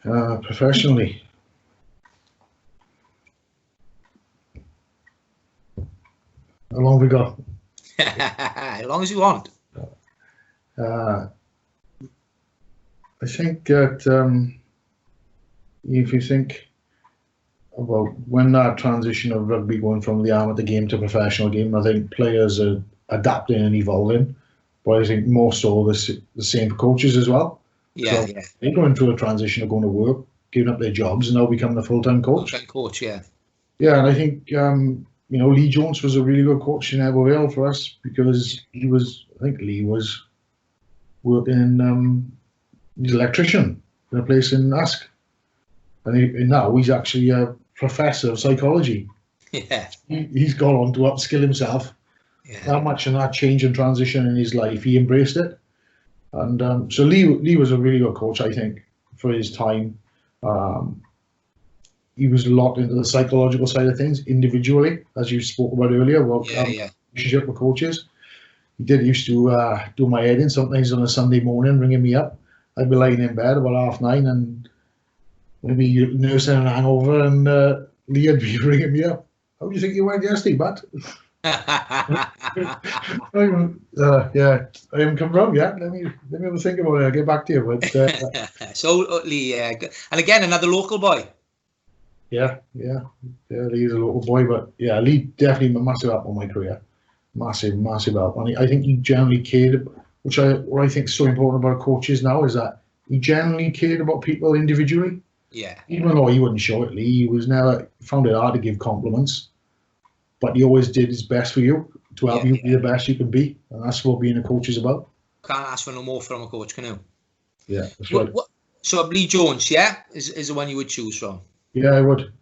Professionally, how long have we got? As long as you want. I think that if you think about when that transition of rugby going from the amateur game to professional game, I think players are adapting and evolving, but I think more so the same for coaches as well. Yeah. They're going through a transition of going to work, giving up their jobs, and now becoming a full-time coach. Full-time coach, yeah. Yeah, and I think Lee Jones was a really good coach in Ebervale for us because Lee was working in he's an electrician in a place in Usk, and now he's actually a professor of psychology. Yeah, he's gone on to upskill himself. Yeah. How much in that change and transition in his life he embraced it, and so Lee was a really good coach, I think, for his time. He was a lot into the psychological side of things individually, as you spoke about earlier, about relationship with coaches. He used to do my head in sometimes on a Sunday morning, ringing me up. I'd be lying in bed about 9:30 and maybe nursing a hangover, and Lee would be ringing me up. How do you think you went yesterday, Matt? I haven't come round yet. Let me have a think about it. I'll get back to you. But so Lee, and again another local boy. Yeah. Lee's a local boy, but yeah, Lee definitely a massive help on my career. Massive help. And I think he generally cared, what I think is so important about coaches now is that he generally cared about people individually. Yeah. Even though he wouldn't show it, Lee, he was never found it hard to give compliments, but he always did his best for you to help you be the best you can be, and that's what being a coach is about. Can't ask for no more from a coach, can you? Yeah, that's right. So Lee Jones, is the one you would choose from? Yeah, I would.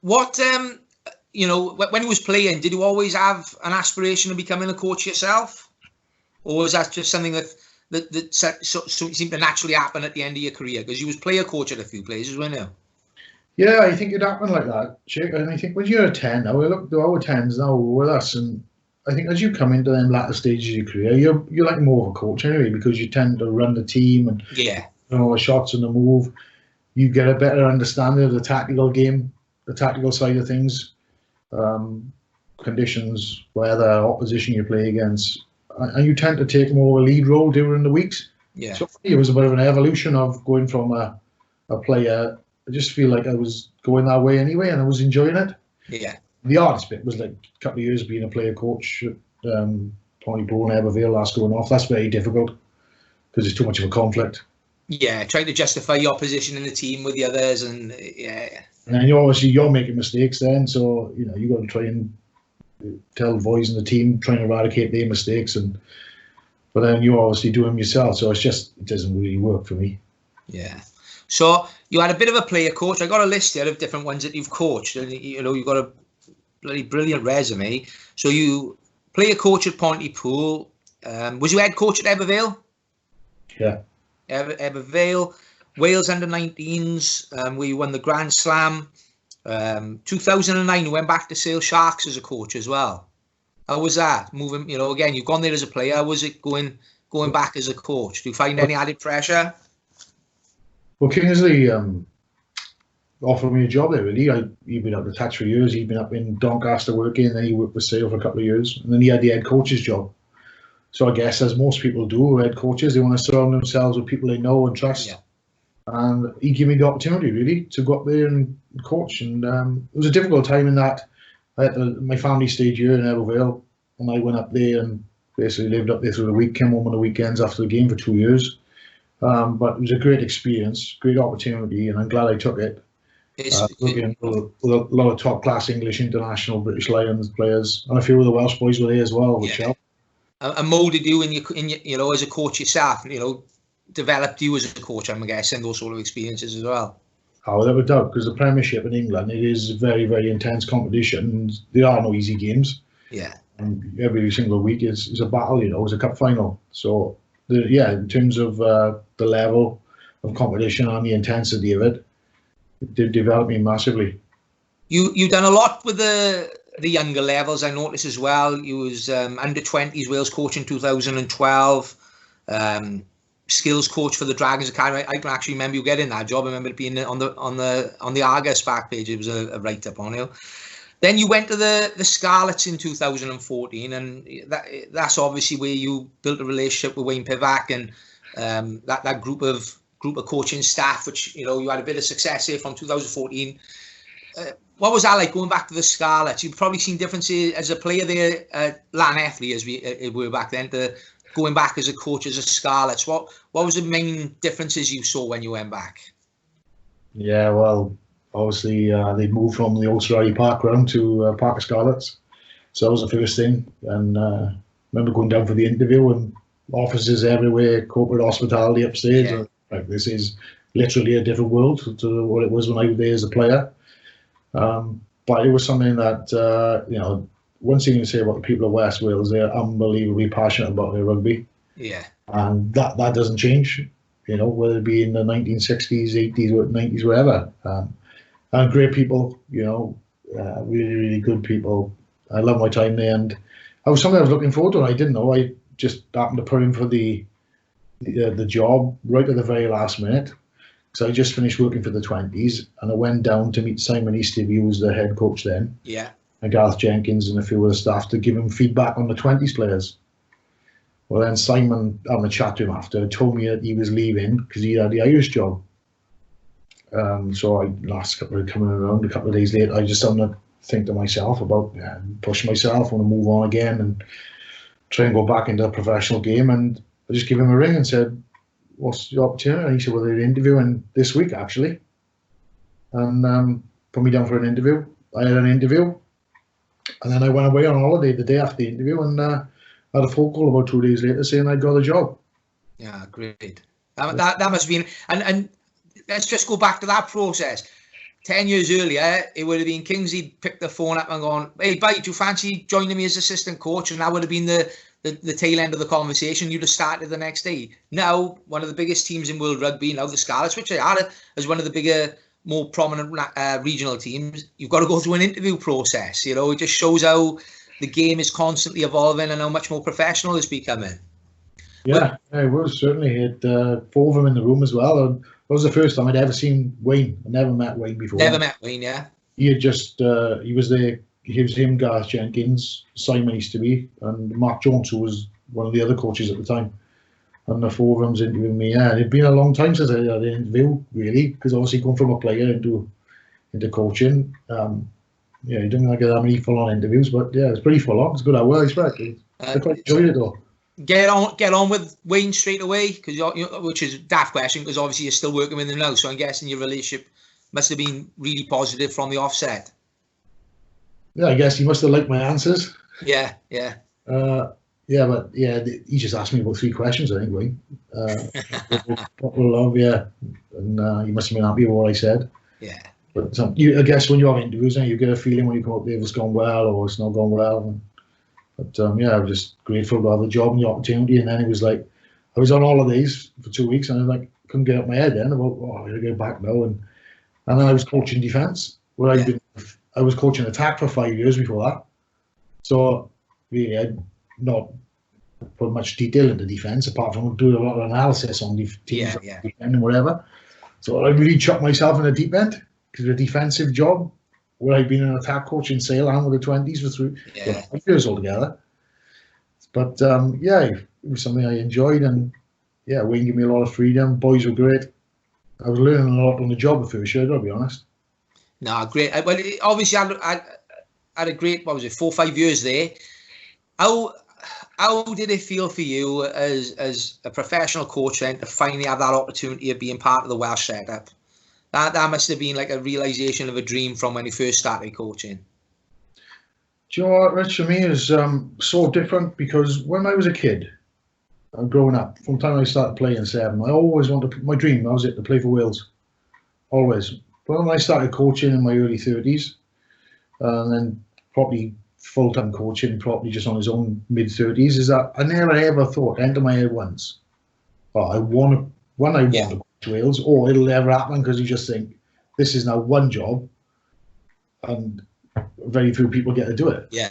What when he was playing, did you always have an aspiration of becoming a coach yourself, or was that just something that seemed to naturally happen at the end of your career? Because you was player coach at a few places, weren't you? Yeah, I think it happened like that, Jake. And I think when you're a 10 now, look, our 10s now with us, and I think as you come into them latter stages of your career, you're like more of a coach anyway, because you tend to run the team and the shots and the move. You get a better understanding of the tactical game, the tactical side of things, conditions, weather, opposition you play against, and you tend to take more of a lead role during the weeks. Yeah. So for me, it was a bit of an evolution of going from a player. I just feel like I was going that way anyway, and I was enjoying it. Yeah. The hardest bit was like a couple of years being a player coach at Pontypool and Ebervale, that's going off. That's very difficult because it's too much of a conflict. Yeah, trying to justify your position in the team with the others, and And then you're making mistakes then, so you got to try and tell the boys in the team, trying to eradicate their mistakes, but then you're obviously doing them yourself. So it doesn't really work for me. Yeah. So you had a bit of a player coach. I got a list here of different ones that you've coached, and you've got a bloody brilliant resume. So you player coach at Pontypool. Was you head coach at Ebervale? Yeah. Ebervale, Wales under-19s, where you won the Grand Slam. 2009, you went back to Sale Sharks as a coach as well. How was that? Moving, again, you've gone there as a player. How was it going back as a coach? Do you find any added pressure? Well, Kingsley offered me a job there, really. He'd been up the Touch for years. He'd been up in Doncaster working, and then he worked with Sale for a couple of years. And then he had the head coach's job. So I guess, as most people do, head coaches, they want to surround themselves with people they know and trust. Yeah. And he gave me the opportunity, really, to go up there and coach. And it was a difficult time in that my family stayed here in Ebervale, and I went up there and basically lived up there through the week, came home on the weekends after the game for 2 years. But it was a great experience, great opportunity, and I'm glad I took it. Working with a lot of top-class English, international, British Lions players, and a few of the Welsh boys were there as well, which helped. And moulded you in your as a coach yourself. developed you as a coach, I'm guessing, those sort of experiences as well. Oh, without a doubt, because the Premiership in England, it is very, very intense competition. And there are no easy games. Yeah. And every single week is a battle, you know, it's a cup final. So, in terms of the level of competition and the intensity of it did develop me massively. You done a lot with the younger levels, I noticed as well. You was under 20s Wales coach in 2012. Skills coach for the Dragons Academy. I can actually remember you getting that job. I remember it being on the Argus back page. It was a write up on you. Then you went to the Scarlets in 2014, and that's obviously where you built a relationship with Wayne Pivac and that group of coaching staff, which, you know, you had a bit of success here from 2014. What was that like going back to the Scarlets? You've probably seen differences as a player there at Llanelli, as we were back then, to going back as a coach as a Scarlets. What was the main differences you saw when you went back? Yeah, well, obviously they'd moved from the old Sorority Park ground to Park of Scarlets. So that was the first thing. And I remember going down for the interview and offices everywhere, corporate hospitality upstairs. Yeah. Like, this is literally a different world to what it was when I was there as a player. But it was something that, you know, one thing to say about the people of West Wales, they're unbelievably passionate about their rugby. Yeah. And that doesn't change, you know, whether it be in the 1960s, 80s, or 90s, whatever. And great people, you know, really, really good people. I love my time there, and I was something I was looking forward to, and I didn't know. I just happened to put in for the job right at the very last minute. So I just finished working for the 20s, and I went down to meet Simon Easterby, who was the head coach then. Yeah. And Gareth Jenkins and a few other staff to give him feedback on the 20s players. Well, then Simon, having a chat to him after, told me that he was leaving because he had the Irish job. So coming around a couple of days later, I just started to think to myself about push myself, want to move on again and try and go back into a professional game. And I just gave him a ring and said, "What's the opportunity?" And he said, "Well, they're interviewing this week, actually." And put me down for an interview. I had an interview. And then I went away on holiday the day after the interview, and had a phone call about 2 days later saying I got the job. Yeah, great. That must have been, and let's just go back to that process. 10 years earlier, it would have been Kingsley picked the phone up and gone, "Hey, Byte, do you fancy joining me as assistant coach?" And that would have been the tail end of the conversation. You'd have started the next day. Now, one of the biggest teams in world rugby, now the Scarlets, which they are as one of the bigger, more prominent regional teams, you've got to go through an interview process. You know, it just shows how the game is constantly evolving and how much more professional it's becoming. Yeah, it was certainly. It 4 of them in the room as well. And that was the first time I'd ever seen Wayne. I never met Wayne before. Never met Wayne, yeah. He had just he was there. He was him, Gareth Jenkins, Simon Easterby, and Mark Jones, who was one of the other coaches at the time. And the 4 of them's interviewing me. Yeah, it'd been a long time since I had an interview, really, because obviously going from a player into coaching, you didn't like that many full-on interviews, but yeah, it's pretty full-on. It's a good hour, I expect. I quite enjoyed it though. Get on with Wayne straight away, which is a daft question, because obviously you're still working with him now. So I'm guessing your relationship must have been really positive from the offset. Yeah, I guess he must have liked my answers. Yeah. Yeah, but yeah, he just asked me about 3 questions, I think, Wayne. What will love, yeah. And he must have been happy with what I said. Yeah. But I guess when you have interviews, you get a feeling when you come up there if it's gone well or it's not gone well. But yeah, I was just grateful to have the job and the opportunity. And then it was like, I was on holidays for 2 weeks, and I was like, couldn't get up my head then about, I gotta go back now. And then I was coaching defence, where I was coaching attack for 5 years before that. So really, I'd not put much detail into defence, apart from doing a lot of analysis on teams and whatever. So I really chucked myself in the deep end, because a defensive job, where I'd been an attack coach in Sale and with the 20s for 5 years altogether. But yeah, it was something I enjoyed, and yeah, Wayne gave me a lot of freedom. Boys were great. I was learning a lot on the job the first year, I've got to be honest. No, great. Well, obviously I had a great, 4 or 5 years there. How did it feel for you as a professional coach then to finally have that opportunity of being part of the Welsh setup? That must have been like a realisation of a dream from when you first started coaching. Do you know what, Rich, for me is so different, because when I was a kid, growing up, from the time I started playing in 7, I always wanted to, my dream, that was it, to play for Wales. Always. But when I started coaching in my early 30s, and then probably full-time coaching, probably just on his own mid-30s, is that I never ever thought, enter my head once, I want to coach Wales, or it'll never happen, because you just think, this is now one job, and very few people get to do it. Yeah.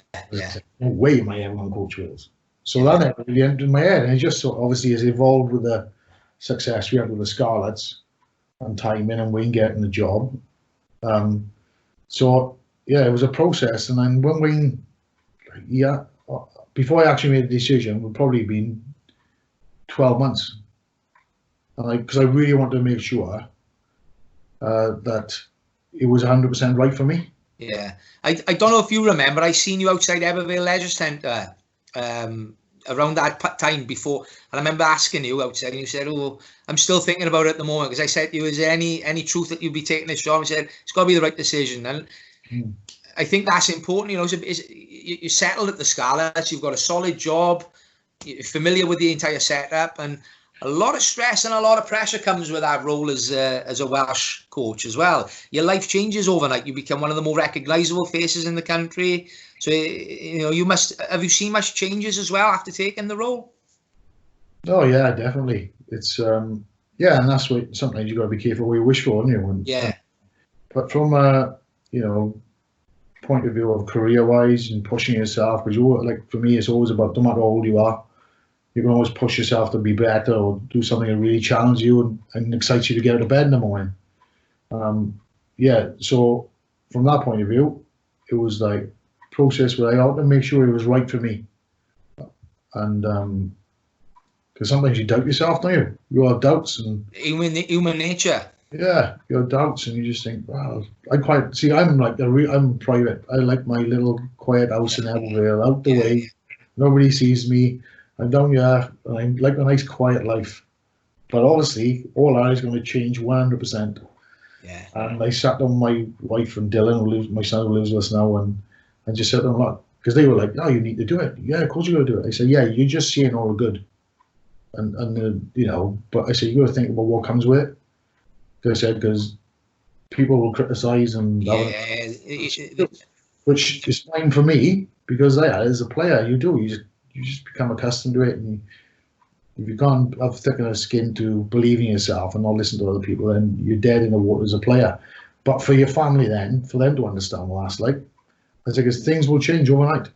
No way am I ever going to coach Wales. So that never really entered my head, and it just sort of obviously has evolved with the success we had with the Scarlets and timing and Wayne getting the job. So yeah, it was a process, and then when Wayne, before I actually made a decision, it would probably been 12 months, because I really wanted to make sure that it was 100% right for me. Yeah, I don't know if you remember, I seen you outside Evervale Leisure Centre around that time before, and I remember asking you outside, and you said, "Oh, I'm still thinking about it at the moment." Because I said to you, "Is there any truth that you'd be taking this job?" And you said, "It's got to be the right decision." And I think that's important. You know, you're settled at the Scarlets, you've got a solid job, you're familiar with the entire setup, and a lot of stress and a lot of pressure comes with that role as a Welsh coach as well. Your life changes overnight. You become one of the more recognisable faces in the country. So, you know, have you seen much changes as well after taking the role? Oh yeah, definitely. It's and that's what sometimes you got to be careful what you wish for, haven't you? But from a point of view of career-wise and pushing yourself, because like for me, it's always about, no matter how old you are, you can always push yourself to be better or do something that really challenges you and excites you to get out of bed in the morning. So from that point of view, it was like a process where I ought to make sure it was right for me. And because sometimes you doubt yourself, don't you? You have doubts, and human nature. Yeah, you have doubts, and you just think, wow. I'm private. I like my little quiet house in Evervale, out the way. Nobody sees me. I'm down here, and I like a nice quiet life. But obviously, all that is going to change 100%. Yeah. And I sat down with my wife and Dylan, my son who lives with us now, and just said to them, look, because they were like, "Oh, you need to do it." Yeah, of course you got to do it. I said, "Yeah, you're just seeing all the good, and but I said you got to think about what comes with it." I said, because people will criticise and which is fine for me, because as a player, you just become accustomed to it, and if you can't have thick enough skin to believe in yourself and not listen to other people, then you're dead in the water as a player. But for your family, then, for them to understand what that's like, I think things will change overnight.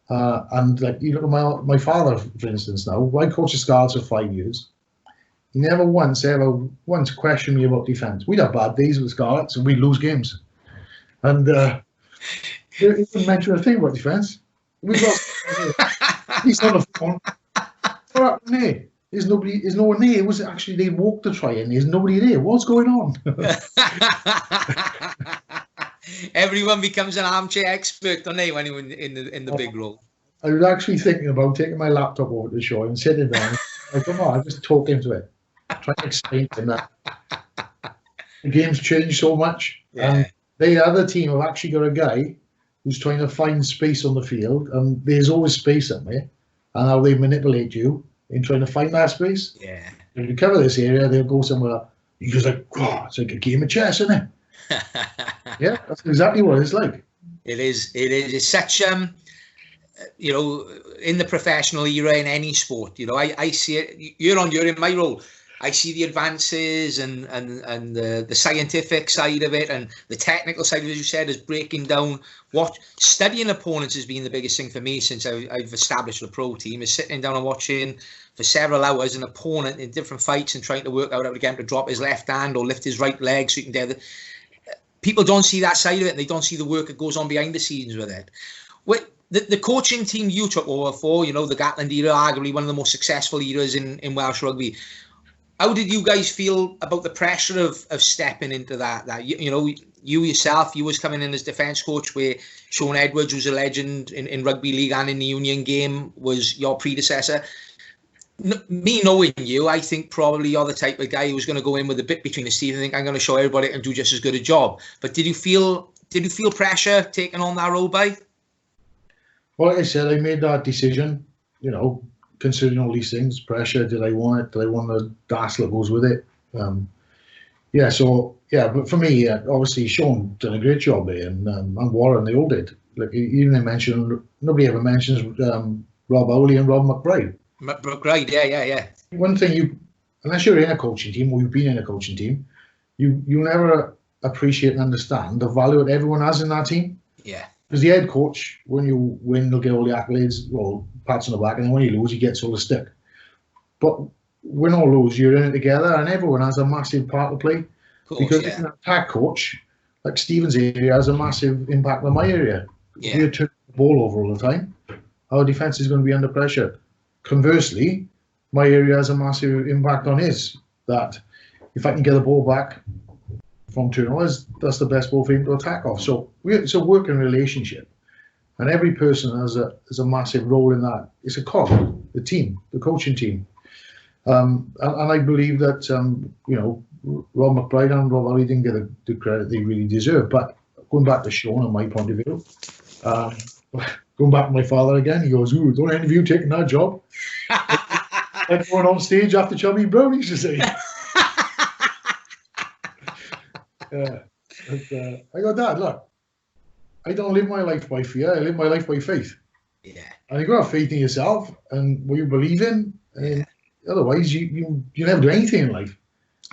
And like, you look at my father, for instance. Now, I coached the Scarlets for 5 years. He never once questioned me about defence. We'd have bad days with the Scarlets and we'd lose games. And he didn't mention a thing about defence. We lost. He's on the phone. What happened there? There's no one there. It was actually, they walked the try and there's nobody there. What's going on? Everyone becomes an armchair expert, don't they, when you're in the big role? I was actually thinking about taking my laptop over to the show and sitting down. I don't know, I just talk into it. Try to explain to them that the game's changed so much. Yeah. And the other team have actually got a guy who's trying to find space on the field, and there's always space in there, and how they manipulate you in trying to find that space. Yeah. If you cover this area, they'll go somewhere. You just like, oh, it's like a game of chess, isn't it? Yeah, that's exactly what it's like. It is. It's such in the professional era in any sport, I see it. You're in my role. I see the advances and the scientific side of it, and the technical side, as you said, is breaking down. Studying opponents has been the biggest thing for me since I've established the pro team, is sitting down and watching for several hours an opponent in different fights and trying to work out how to get him to drop his left hand or lift his right leg so you can get the. People don't see that side of it, and they don't see the work that goes on behind the scenes with it. The coaching team you took over for, the Gatland era, arguably one of the most successful eras in Welsh rugby. How did you guys feel about the pressure of stepping into that? You yourself, you was coming in as defence coach, where Sean Edwards, who's a legend in rugby league and in the union game, was your predecessor. Me knowing you, I think probably you're the type of guy who's going to go in with a bit between his teeth and think, I'm going to show everybody I can do just as good a job. But did you feel pressure taking on that role, by? Well, like I said, I made that decision, considering all these things, pressure, did I want it? Did I want the dazzle that goes with it? Yeah, so, yeah, but for me, obviously, Sean done a great job there, and Warren, they all did. Like, even they mentioned, nobody ever mentions Rob Owley and Rob McBride. McBride, yeah. One thing, unless you're in a coaching team, or you've been in a coaching team, you never appreciate and understand the value that everyone has in that team. Yeah. Because the head coach, when you win, they'll get all the accolades, well, pats on the back, and then when you lose, he gets all the stick. But win or lose, you're in it together, and everyone has a massive part to play. Course, because if an attack coach, like Stephen's area, has a massive impact on my area. Yeah. We're turning the ball over all the time. Our defence is going to be under pressure. Conversely, my area has a massive impact on his. That if I can get the ball back from turnovers, that's the best ball for him to attack off. So it's a working relationship, and every person has a massive role in that. It's a cog, the team, the coaching team, and I believe that Rob McBride and Rob Owley didn't get the credit they really deserve. But going back to Sean, and my point of view, going back to my father again, he goes, "Ooh, don't any of you taking that job?" Like going on stage after Chubby Brown, he used to say. Yeah, I go, Dad, look, I don't live my life by fear. I live my life by faith. Yeah. And you got to have faith in yourself and what you believe in. And otherwise, you never do anything in life.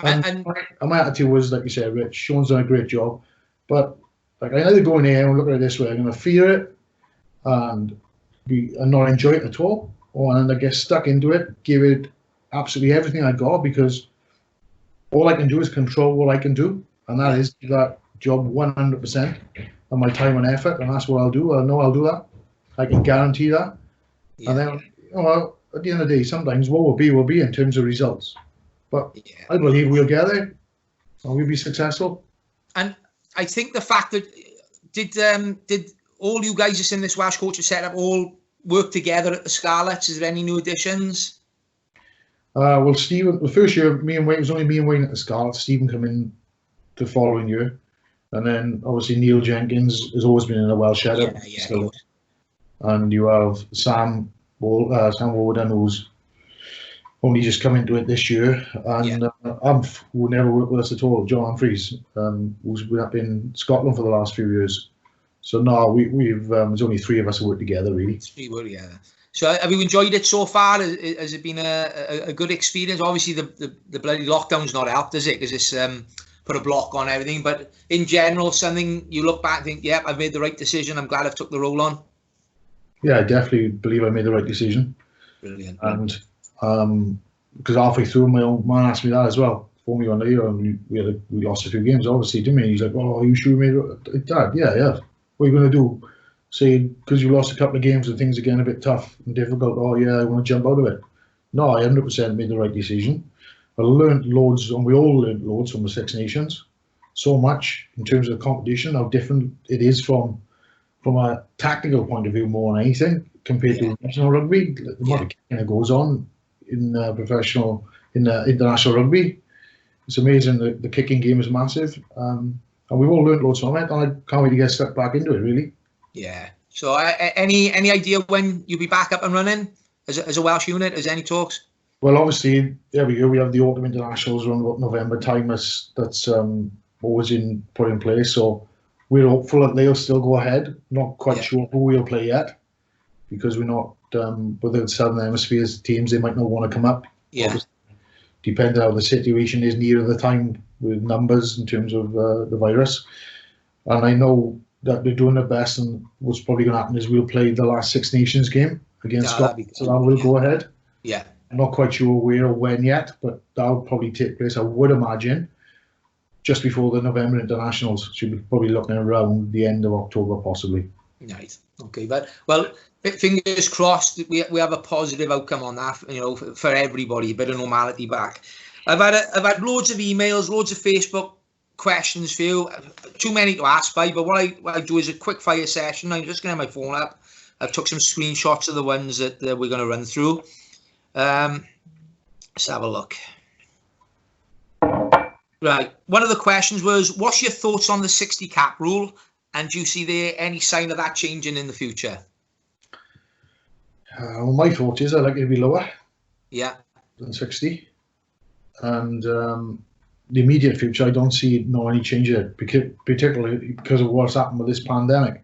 And my attitude was, like you said, Rich, Sean's done a great job. But like, I either go in here and look at it this way, I'm going to fear it and not enjoy it at all, or and I get stuck into it, give it absolutely everything I got, because all I can do is control what I can do. And that is that job 100% of my time and effort, and that's what I'll do. I know I'll do that. I can guarantee that. Yeah. And then, at the end of the day, sometimes what will be in terms of results. But I believe we'll get there, and we'll be successful. And I think the fact that did all you guys just in this Welsh coaching setup all work together at the Scarlets? Is there any new additions? Well, Stephen, the first year, it was only me and Wayne at the Scarlets. Stephen came in the following year, and then obviously Neil Jenkins has always been in a Welsh setup. So, and you have Sam Warden, who's only just come into it this year, and who never worked with us at all, John Humphreys, who's been up in Scotland for the last few years. So no, we've there's only three of us who work together, really. Three work together. So have you enjoyed it so far? Has it been a good experience? Obviously, the bloody lockdown's not helped, has it? Because it's put a block on everything. But in general, something you look back and think, yeah, I've made the right decision. I'm glad I've took the role on. Yeah, I definitely believe I made the right decision. Brilliant. And because halfway through, my own man asked me that as well. For me one day, and we lost a few games, obviously, didn't we? He's like, "Oh, are you sure you made it?" Dad, yeah. What are you going to do? Say, because you lost a couple of games and things are getting a bit tough and difficult, oh yeah, I want to jump out of it. No, I 100% made the right decision. I learned loads, and we all learned loads from the Six Nations. So much in terms of competition, how different it is from a tactical point of view more than anything compared to national rugby. The amount of kicking that goes on in international rugby, it's amazing. The kicking game is massive, and we've all learned loads from it. And I can't wait to get stuck back into it, really. Yeah. So any idea when you'll be back up and running as a Welsh unit? Is there any talks? Well, obviously, there we go. We have the autumn internationals around about November time. That's always put in place. So we're hopeful that they'll still go ahead. Not quite sure who we'll play yet, because we're not with the Southern Hemisphere's teams. They might not want to come up. Yeah. Obviously, depending on how the situation is near the time with numbers in terms of the virus. And I know that they're doing their best, and what's probably going to happen is we'll play the last Six Nations game against Scotland, so that will go ahead. Yeah. I'm not quite sure where or when yet, but that'll probably take place, I would imagine, just before the November internationals. Should be probably looking around the end of October, possibly. Nice. Okay, but well, fingers crossed we have a positive outcome on that. For everybody, a bit of normality back. I've had loads of emails, loads of Facebook questions for you. Too many to ask by, but what I do is a quick fire session. I'm just going to have my phone up. I've took some screenshots of the ones that we're going to run through. Let's have a look. Right. One of the questions was, what's your thoughts on the 60 cap rule? And do you see there any sign of that changing in the future? Well, my thought is I'd like it to be lower than 60. And the immediate future, I don't see any change in it, particularly because of what's happened with this pandemic.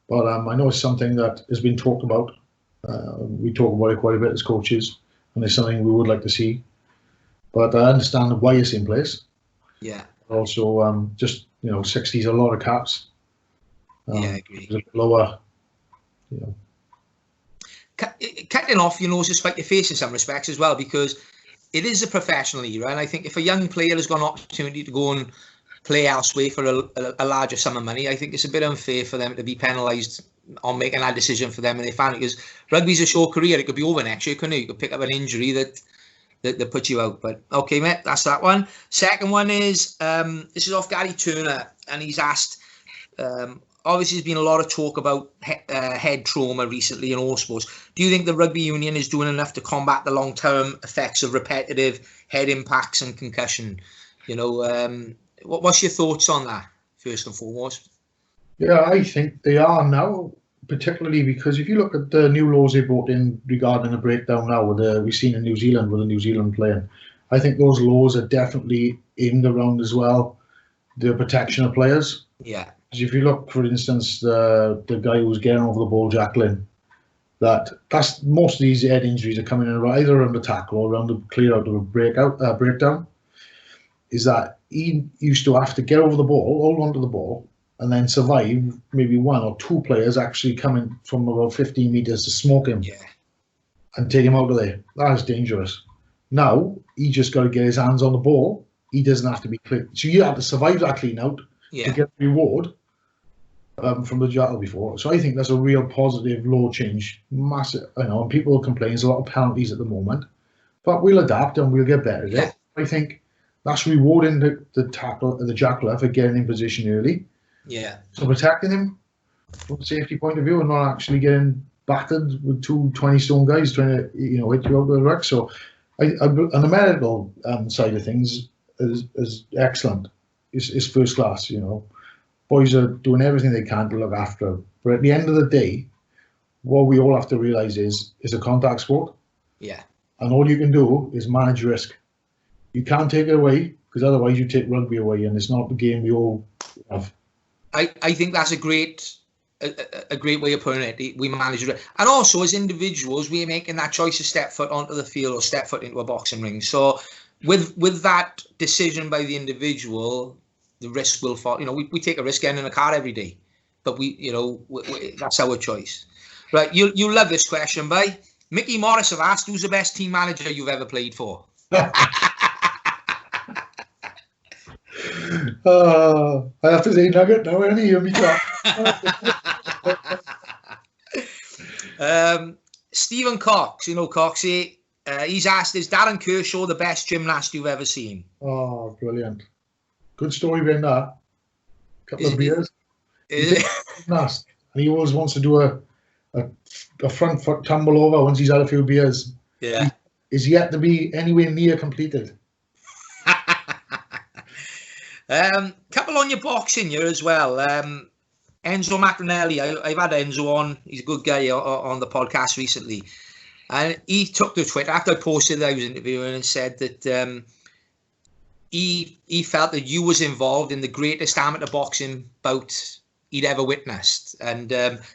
But I know it's something that has been talked about. We talk about it quite a bit as coaches, and it's something we would like to see. But I understand why it's in place. Yeah. Also, just 60 is a lot of caps. I agree. Lower, Cutting off, is a spike your face in some respects as well, because it is a professional era, and I think if a young player has got an opportunity to go and play elsewhere for a larger sum of money, I think it's a bit unfair for them to be penalised on making that decision for them and their family, because rugby's a short career. It could be over next year, couldn't it? You could pick up an injury that puts you out. But okay, mate, that's that one. Second one is this is off Gary Turner, and he's asked, obviously there's been a lot of talk about head trauma recently in all sports. Do you think the rugby union is doing enough to combat the long-term effects of repetitive head impacts and concussion? What's your thoughts on that, first and foremost? Yeah, I think they are now, particularly because if you look at the new laws they brought in regarding a breakdown now, we've seen in New Zealand with the New Zealand playing, I think those laws are definitely aimed around as well the protection of players. Yeah. Because if you look, for instance, the guy who was getting over the ball, Jacqueline, that's most of these head injuries are coming in either around the tackle or around the clear out of a breakdown. Is that he used to have to get over the ball, hold onto the ball, and then survive maybe one or two players actually coming from about 15 meters to smoke him and take him out of there. That is dangerous. Now, he just got to get his hands on the ball. He doesn't have to be clean. So you have to survive that clean out to get the reward from the jackal before. So I think that's a real positive law change. Massive. I know, and people complain there's a lot of penalties at the moment, but we'll adapt and we'll get better at it. I think that's rewarding the jackler for getting in position early. Yeah. So protecting him from a safety point of view and not actually getting battered with two 20-stone guys trying to hit you out of the ruck. So on the medical side of things is excellent. It's first class. Boys are doing everything they can to look after him. But at the end of the day, what we all have to realise is it's a contact sport. Yeah. And all you can do is manage risk. You can't take it away, because otherwise you take rugby away, and it's not the game we all have. I think that's a great way of putting it. We manage it, and also as individuals, we're making that choice to step foot onto the field or step foot into a boxing ring. So, with that decision by the individual, the risk will fall. We take a risk getting in a car every day, but that's our choice. Right? You love this question, by Mickey Morris have asked, who's the best team manager you've ever played for? I have to say Nugget now, any of me talk. Stephen Cox, Coxie, he's asked, is Darren Kershaw the best gymnast you've ever seen? Oh, brilliant. Good story behind that. Couple of beers. Gymnast. And he always wants to do a front foot tumble over once he's had a few beers. Yeah. Is yet to be anywhere near completed. Couple on your boxing here as well. Enzo Macronelli, I've had Enzo on. He's a good guy on the podcast recently, and he took to Twitter after I posted that I was interviewing and said that he felt that you was involved in the greatest amateur boxing bout he'd ever witnessed. And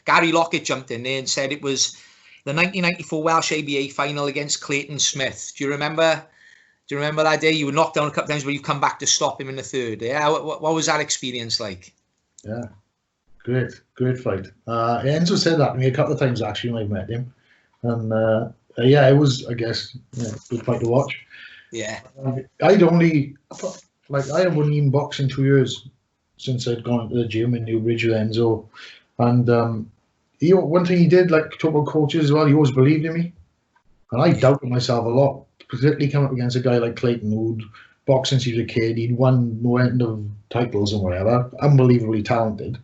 Gary Lockett jumped in there and said it was the 1994 Welsh ABA final against Clayton Smith. Do you remember that day? You were knocked down a couple of times, but you've come back to stop him in the third. Yeah, what was that experience like? Yeah, great fight. Enzo said that to me a couple of times actually when I met him, and it was, I guess, good fight to watch. Yeah, I haven't even boxed in 2 years since I'd gone to the gym in Newbridge with Enzo, and one thing he did, like talk about coaches as well, he always believed in me, and I doubted myself a lot. Particularly coming up against a guy like Clayton, who'd boxed since he was a kid. He'd won no end of titles and whatever. Unbelievably talented.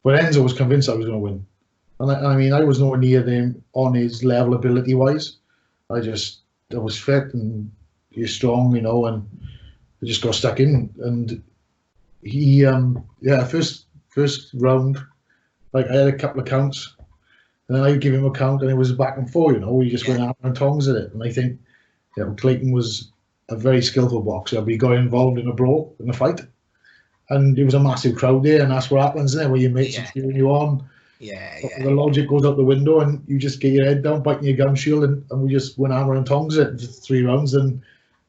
But Enzo was convinced I was going to win. And I was nowhere near them on his level ability-wise. I was fit and he's strong, and I just got stuck in. And he, first round, I had a couple of counts. And then I would give him a count, and it was back and forth, you know. We just went out and tongs at it. And I think, you know, Clayton was a very skillful boxer, but he got involved in a brawl, in a fight. And there was a massive crowd there, and that's what happens there, where your mates are cheering you on. The logic goes out the window, and you just get your head down, biting your gum shield, and we just went hammer and tongs it for 3 rounds, and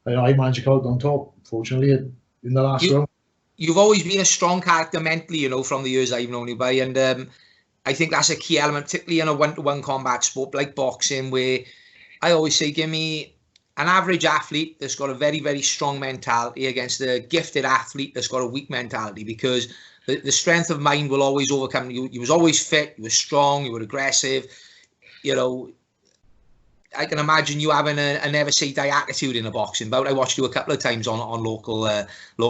you know, I managed to come out on top, fortunately, in the last round. You've always been a strong character mentally, you know, from the years I've known you by, and I think that's a key element, particularly in a one-to-one combat sport like boxing, where I always say, give me an average athlete that's got a very, very strong mentality against a gifted athlete that's got a weak mentality, because the strength of mind will always overcome. You was always fit, you were strong, you were aggressive. You know, I can imagine you having a never say die attitude in a boxing bout. I watched you a couple of times on local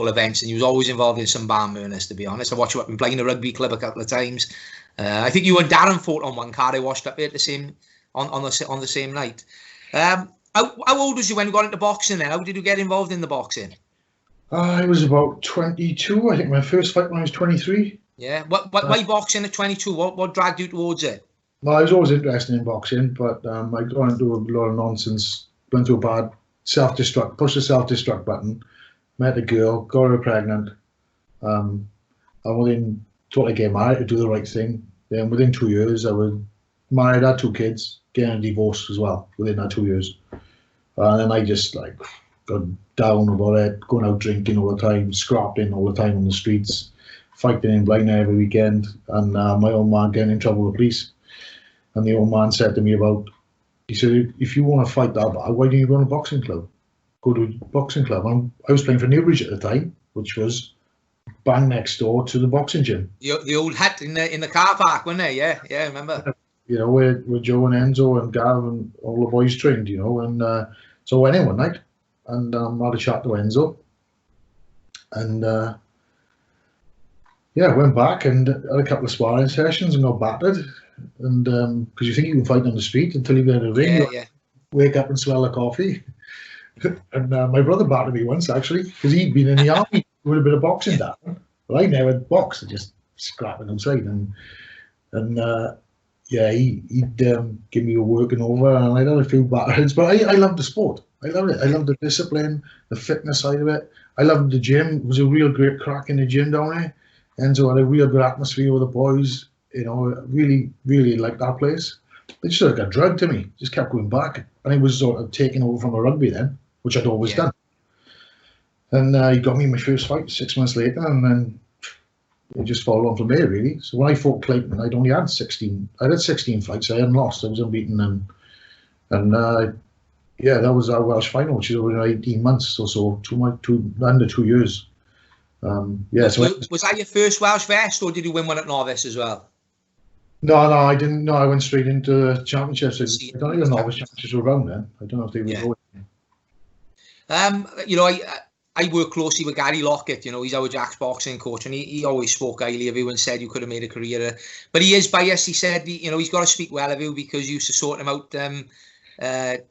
events, and you was always involved in some barn burners, to be honest. I watched you up and playing a rugby club a couple of times. I think you and Darren fought on one card. I watched up here at the same on the same night. How old was you when you got into boxing then? How did you get involved in the boxing? I was about 22. I think my first fight when I was 23. Yeah. Why boxing at 22? What dragged you towards it? Well, I was always interested in boxing, but I got into a lot of nonsense. Went through a bad self-destruct, pushed the self-destruct button, met a girl, got her pregnant. I within thought I'd get married to do the right thing. Then within 2 years, I was married, had 2 kids, getting a divorce as well within that 2 years. And then I just like got down about it, going out drinking all the time, scrapping all the time on the streets, fighting in Blind every weekend, and my old man getting in trouble with the police. And the old man said to me he said, if you want to fight that bad, why don't you go to a boxing club? Go to a boxing club. And I was playing for Newbridge at the time, which was bang next door to the boxing gym. The old hut in the car park, wasn't it? Yeah, I remember. You know, where Joe and Enzo and Gav and all the boys trained, you know. And so I went in one night and had a chat to Enzo. And went back and had a couple of sparring sessions and got battered. And because you think you can fight on the street until you get in the ring, wake up and smell the coffee. And my brother battered me once, actually, because he'd been in the army with a bit of boxing down. But I never boxed, I just scrapping outside. He'd give me a working over, and I'd had a few battles. But I loved the sport. I loved it. I loved the discipline, the fitness side of it. I loved the gym. It was a real great crack in the gym down there. Enzo had a real good atmosphere with the boys. You know, really, really liked that place. It just sort of got drugged to me. Just kept going back. And it was sort of taken over from a rugby then, which I'd always done. And he got me in my first fight 6 months later, and then it just followed on from there, really. So when I fought Clayton, I'd only had 16. I had 16 fights. I hadn't lost. I was unbeaten. And that was our Welsh final, which was over 18 months or so, under 2 years. So was that your first Welsh vest, or did you win one at Novice as well? No, I didn't. No, I went straight into the championships. I don't think the Novice championships were around then. I don't know if they were going. You know, I work closely with Gary Lockett. You know, he's our Jack's boxing coach, and he always spoke highly of you and said you could have made a career. But he is biased. He said, you know, he's got to speak well of you because you used to sort him out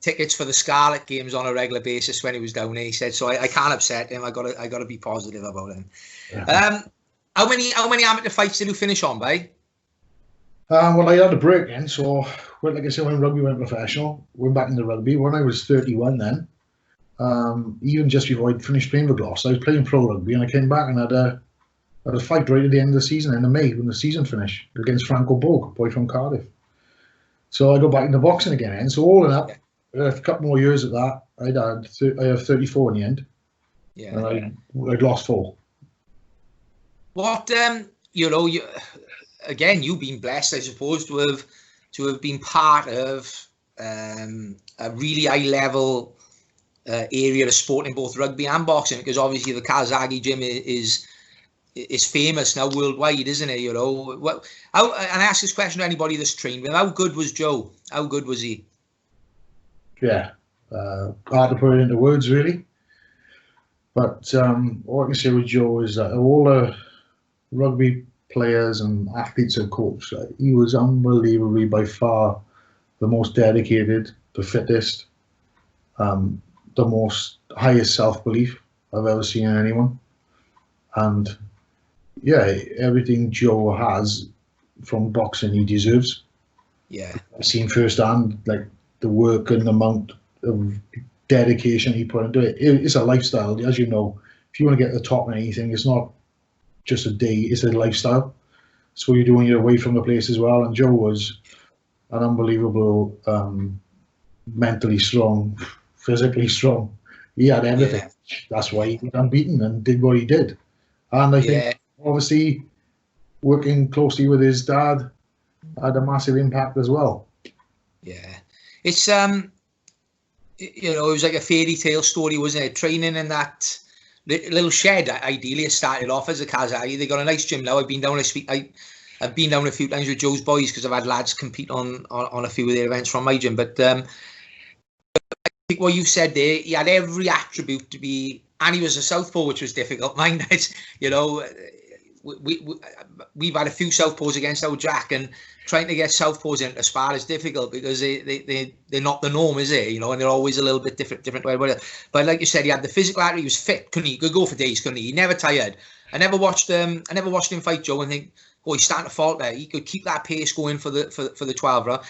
tickets for the Scarlet games on a regular basis when he was down there. He said, so I can't upset him. I got to be positive about him. Yeah. How many amateur fights did you finish on by? Well, I had a break then, so like I said, when rugby went professional, went back into rugby. When I was 31 then, even just before I'd finished playing for Gloucester, I was playing pro rugby, and I came back and had a fight right at the end of the season, end of May, when the season finished, against Franco Bogue, a boy from Cardiff. So I go back into boxing again, and so all in up, a couple more years at that, I have 34 in the end. Yeah. And I'd lost 4. What you know, again, you've been blessed, I suppose, to have been part of a really high level area of sport in both rugby and boxing, because obviously the Kazagi gym is famous now worldwide, isn't it? You know, and I ask this question to anybody that's trained with him: how good was Joe? How good was he? Yeah, hard to put it into words, really. But all I can say with Joe is that all the rugby players and athletes I've coached, he was unbelievably by far the most dedicated, the fittest, the most highest self-belief I've ever seen in anyone. And yeah, everything Joe has from boxing he deserves. Yeah. I've seen firsthand, like, the work and the amount of dedication he put into it. It's a lifestyle, as you know. If you want to get to the top of anything, it's not just a day, it's a lifestyle. It's what you're doing, you're away from the place as well. And Joe was an unbelievable, mentally strong, physically strong. He had everything. Yeah. That's why he was unbeaten and did what he did. And I think, obviously, working closely with his dad had a massive impact as well. Yeah. It's, you know, it was like a fairy tale story, wasn't it? Training in that little shed, ideally, it started off as a Kazai. They got a nice gym now. I've been down I've been down a few times with Joe's boys because I've had lads compete on a few of their events from my gym. But I think what you said there, he had every attribute to be, and he was a southpaw, which was difficult. Mind that, you know, we've had a few southpaws against our Jack, and trying to get southpaws into spar is difficult because they're not the norm, is it? You know, and they're always a little bit different way. But like you said, he had the physical attribute. He was fit, couldn't he? He could go for days, couldn't he? He never tired. I never watched him fight Joe and think, oh, he's starting to falter. He could keep that pace going for the 12 round.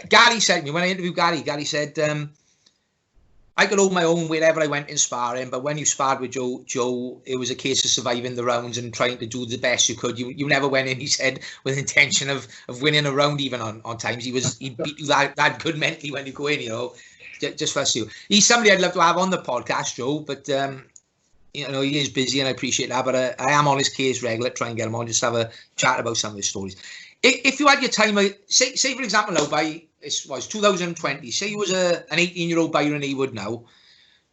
Gary said to me when I interviewed Gary said, I could hold my own wherever I went in sparring, but when you sparred with Joe, it was a case of surviving the rounds and trying to do the best you could. You never went in, he said, with intention of winning a round even on times. He'd beat you that good mentally when you go in, you know, just for you. He's somebody I'd love to have on the podcast, Joe, but you know, he is busy and I appreciate that, but I am on his case regular, try and get him on, just have a chat about some of his stories. If you had your time, say for example now, it was 2020, say you was an 18-year-old Byron Hayward now,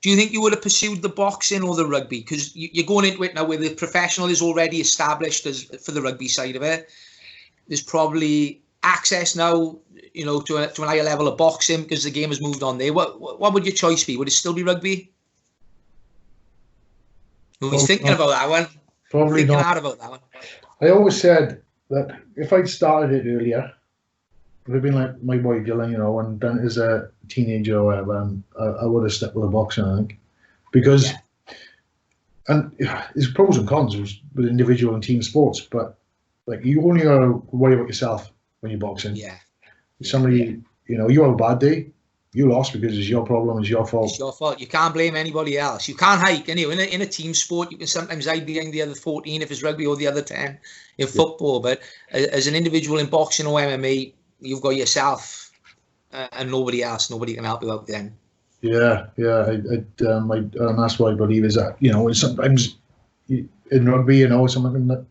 do you think you would have pursued the boxing or the rugby? Because you're going into it now where the professional is already established for the rugby side of it. There's probably access now, you know, to an higher level of boxing because the game has moved on there. What would your choice be? Would it still be rugby? He's thinking about that one. Probably not. Hard about that one. I always said that if I'd started it earlier, it would have been like my boy Dylan, you know, and done it as a teenager or whatever, and I would have stuck with the boxing, I think. Because, and there's pros and cons with individual and team sports, but like you only got to worry about yourself when you're boxing. Yeah. Somebody, you know, you have a bad day, you lost because it's your problem, it's your fault. It's your fault. You can't blame anybody else. You can't hike anyway. In a team sport, you can sometimes hide behind the other 14 if it's rugby or the other 10 in football. But as an individual in boxing or MMA, you've got yourself and nobody else. Nobody can help you out then. Yeah. And that's what I believe is that, you know, sometimes in rugby, you know, something that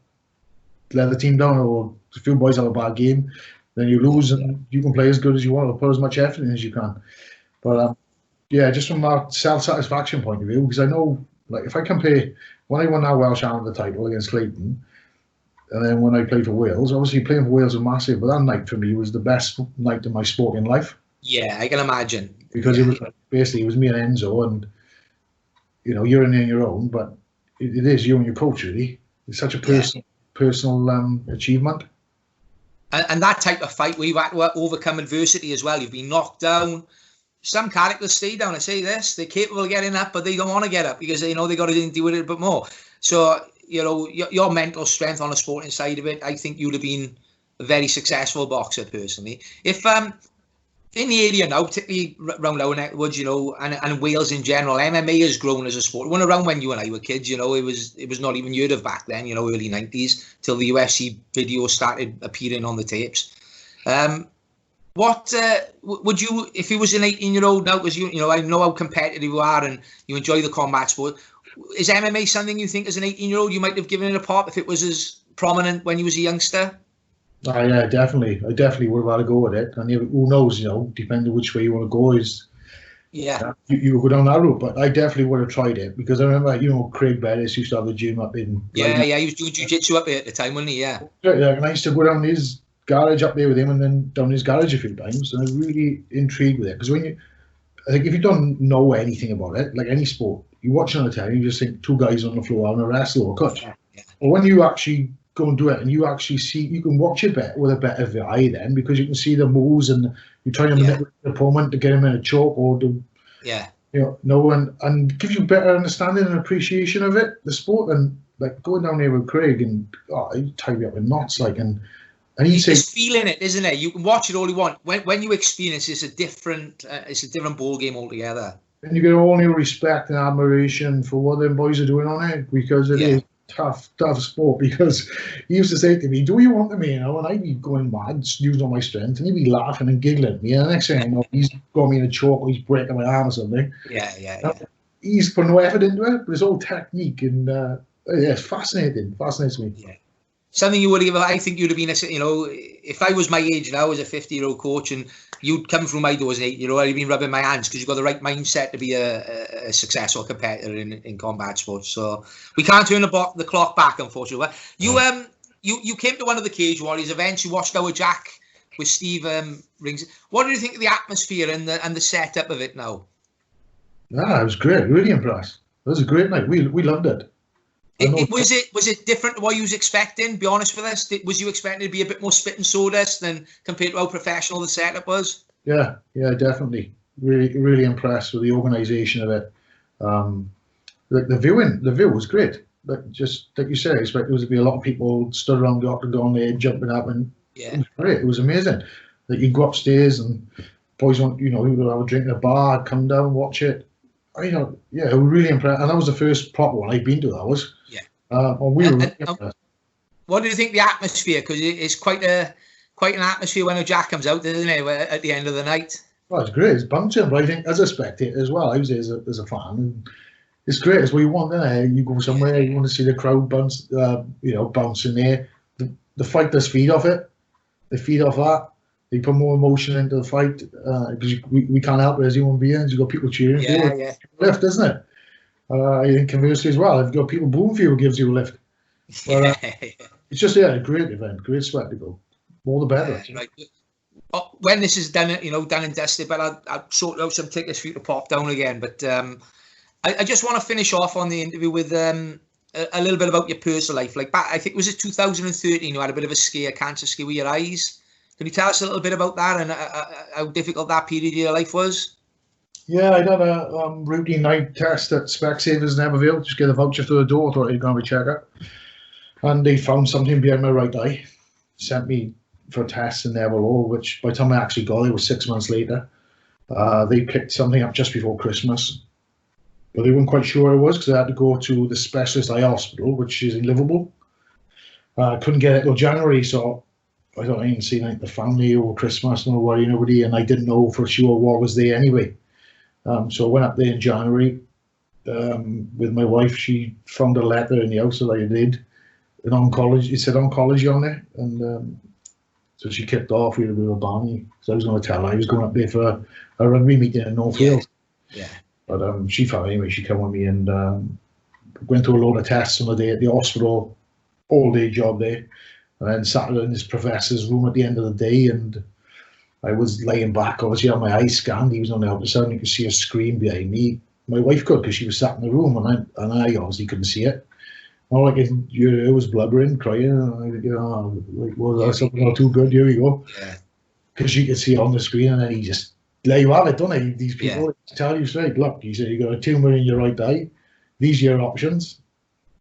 let the team down or a few boys have a bad game, then you lose and you can play as good as you want or put as much effort in as you can. But yeah, just from a self-satisfaction point of view, because I know, like, if I compare when I won that Welsh Amateur title against Clayton, and then when I played for Wales, obviously playing for Wales was massive, but that night for me was the best night of my sporting life. Yeah, I can imagine. Because it was basically, it was me and Enzo, and, you know, you're in there on your own, but it is you and your coach, really. It's such a personal achievement. And that type of fight where you've had to overcome adversity as well. You've been knocked down. Some characters stay down. I say this, they're capable of getting up, but they don't want to get up because they know they got to deal with it a bit more. So, you know, your mental strength on the sporting side of it, I think you'd have been a very successful boxer personally. If in the area now, particularly around our neck of the woods, you know, and Wales in general, MMA has grown as a sport. It wasn't around when you and I were kids, you know, it was not even heard of back then, you know, early 90s, till the UFC videos started appearing on the tapes. What would you, if you was an 18-year-old now, because you know, I know how competitive you are and you enjoy the combat sport, is MMA something you think as an 18-year-old you might have given it a pop if it was as prominent when you was a youngster? Yeah, definitely. I definitely would have had to go with it. And who knows, you know, depending which way you want to go is, you go down that route. But I definitely would have tried it because I remember, you know, Craig Bettis used to have the gym up in. He was doing jiu-jitsu up there at the time, wasn't he? Yeah, and I used to go down his garage up there with him and then down his garage a few times. And I was really intrigued with it because I think if you don't know anything about it, like any sport, you watch it on the telly, you just think two guys on the floor having a wrestle or cut. Yeah. Or when you actually go and do it and you actually see, you can watch it better with a better eye then because you can see the moves and you try to manipulate the opponent to get him in a choke or to, you know, and give you better understanding and appreciation of it, the sport. And like going down there with Craig and he tied me up in knots, like, and And he'd say, it's feeling it, isn't it? You can watch it all you want. When you experience it's a different ball game altogether. And you get all your respect and admiration for what them boys are doing on it, because it is tough sport. Because he used to say to me, "Do you want me?" You know, and I'd be going mad, using all my strength, and he'd be laughing and giggling at me. And the next thing I know, he's got me in a choke, or he's breaking my arm or something. Yeah. He's put no effort into it, but it's all technique, and it's fascinating. Fascinates me. Yeah. Something you would have, I think you'd have been, you know, if I was my age now as a 50-year-old coach and you'd come through my door as an 8-year-old, I'd have been rubbing my hands because you've got the right mindset to be a successful competitor in combat sports. So we can't turn the clock back, unfortunately. You came to one of the Cage Warriors events. You watched our Jack with Steve Rings. What do you think of the atmosphere and the setup of it now? It was great. Really impressed. It was a great night. We loved it. Was it different to what you was expecting? Be honest with us. Was you expecting to be a bit more spit and sawdust than compared to how professional the setup was? Yeah, definitely. Really impressed with the organisation of it. The view was great. Just like you said, I expect there was to be a lot of people stood around the octagon there, jumping up, and it was great. It was amazing. That you go upstairs and boys want, you would have a drink in a bar, come down, watch it. It was really impressed, and that was the first proper one I'd been to. That was. We were really impressed. What do you think the atmosphere? Because it's quite an atmosphere when a Jack comes out, isn't it? At the end of the night. Well, it's great. It's bouncing, but I think as a spectator as well, I was there as a fan. And it's great. It's what you want, isn't it? You go somewhere, you want to see the crowd bounce, bouncing there. The fighters feed off it. They feed off that. They put more emotion into the fight because we can't help it as human beings. You've got people cheering for you. Lift, isn't it? I think conversely as well, if you've got people booing for you, it gives you a lift. But, it's just a great event, great spectacle. More the better. Right. When this is done, done and dusted, but I'll sort out some tickets for you to pop down again. But I just want to finish off on the interview with a little bit about your personal life. Like back, I think it was 2013. You had a bit of a cancer scare with your eyes. Can you tell us a little bit about that and how difficult that period of your life was? Yeah, I done a routine night test at Specsavers in Everville. Just get a voucher through the door. Thought I'd go and check it. And they found something behind my right eye. Sent me for tests in Everville, which by the time I actually got it was 6 months later. They picked something up just before Christmas. But they weren't quite sure it was because I had to go to the specialist eye hospital, which is in Liverpool. Couldn't get it till January, so I thought I didn't see the family over Christmas, no worry, nobody, and I didn't know for sure what was there anyway. So I went up there in January with my wife. She found a letter in the house that I did, an oncology. It said oncology on it, and so she kicked off with a bit of a barney. So I was going to tell her I was going up there for a rugby meeting in North Wales. Yeah. But she found anyway. She came with me and went through a load of tests on the day at the hospital, all-day job there. And then sat in this professor's room at the end of the day, and I was laying back. Obviously, I had my eyes scanned. He was on the ultrasound. You could see a screen behind me. My wife could because she was sat in the room, and I obviously couldn't see it. All I could hear was blubbering, crying. And was that something not too good? Here we go. Because you could see it on the screen, and then he just, there you have it, don't they? These people tell you straight, look, he said, you got a tumour in your right eye. These are your options.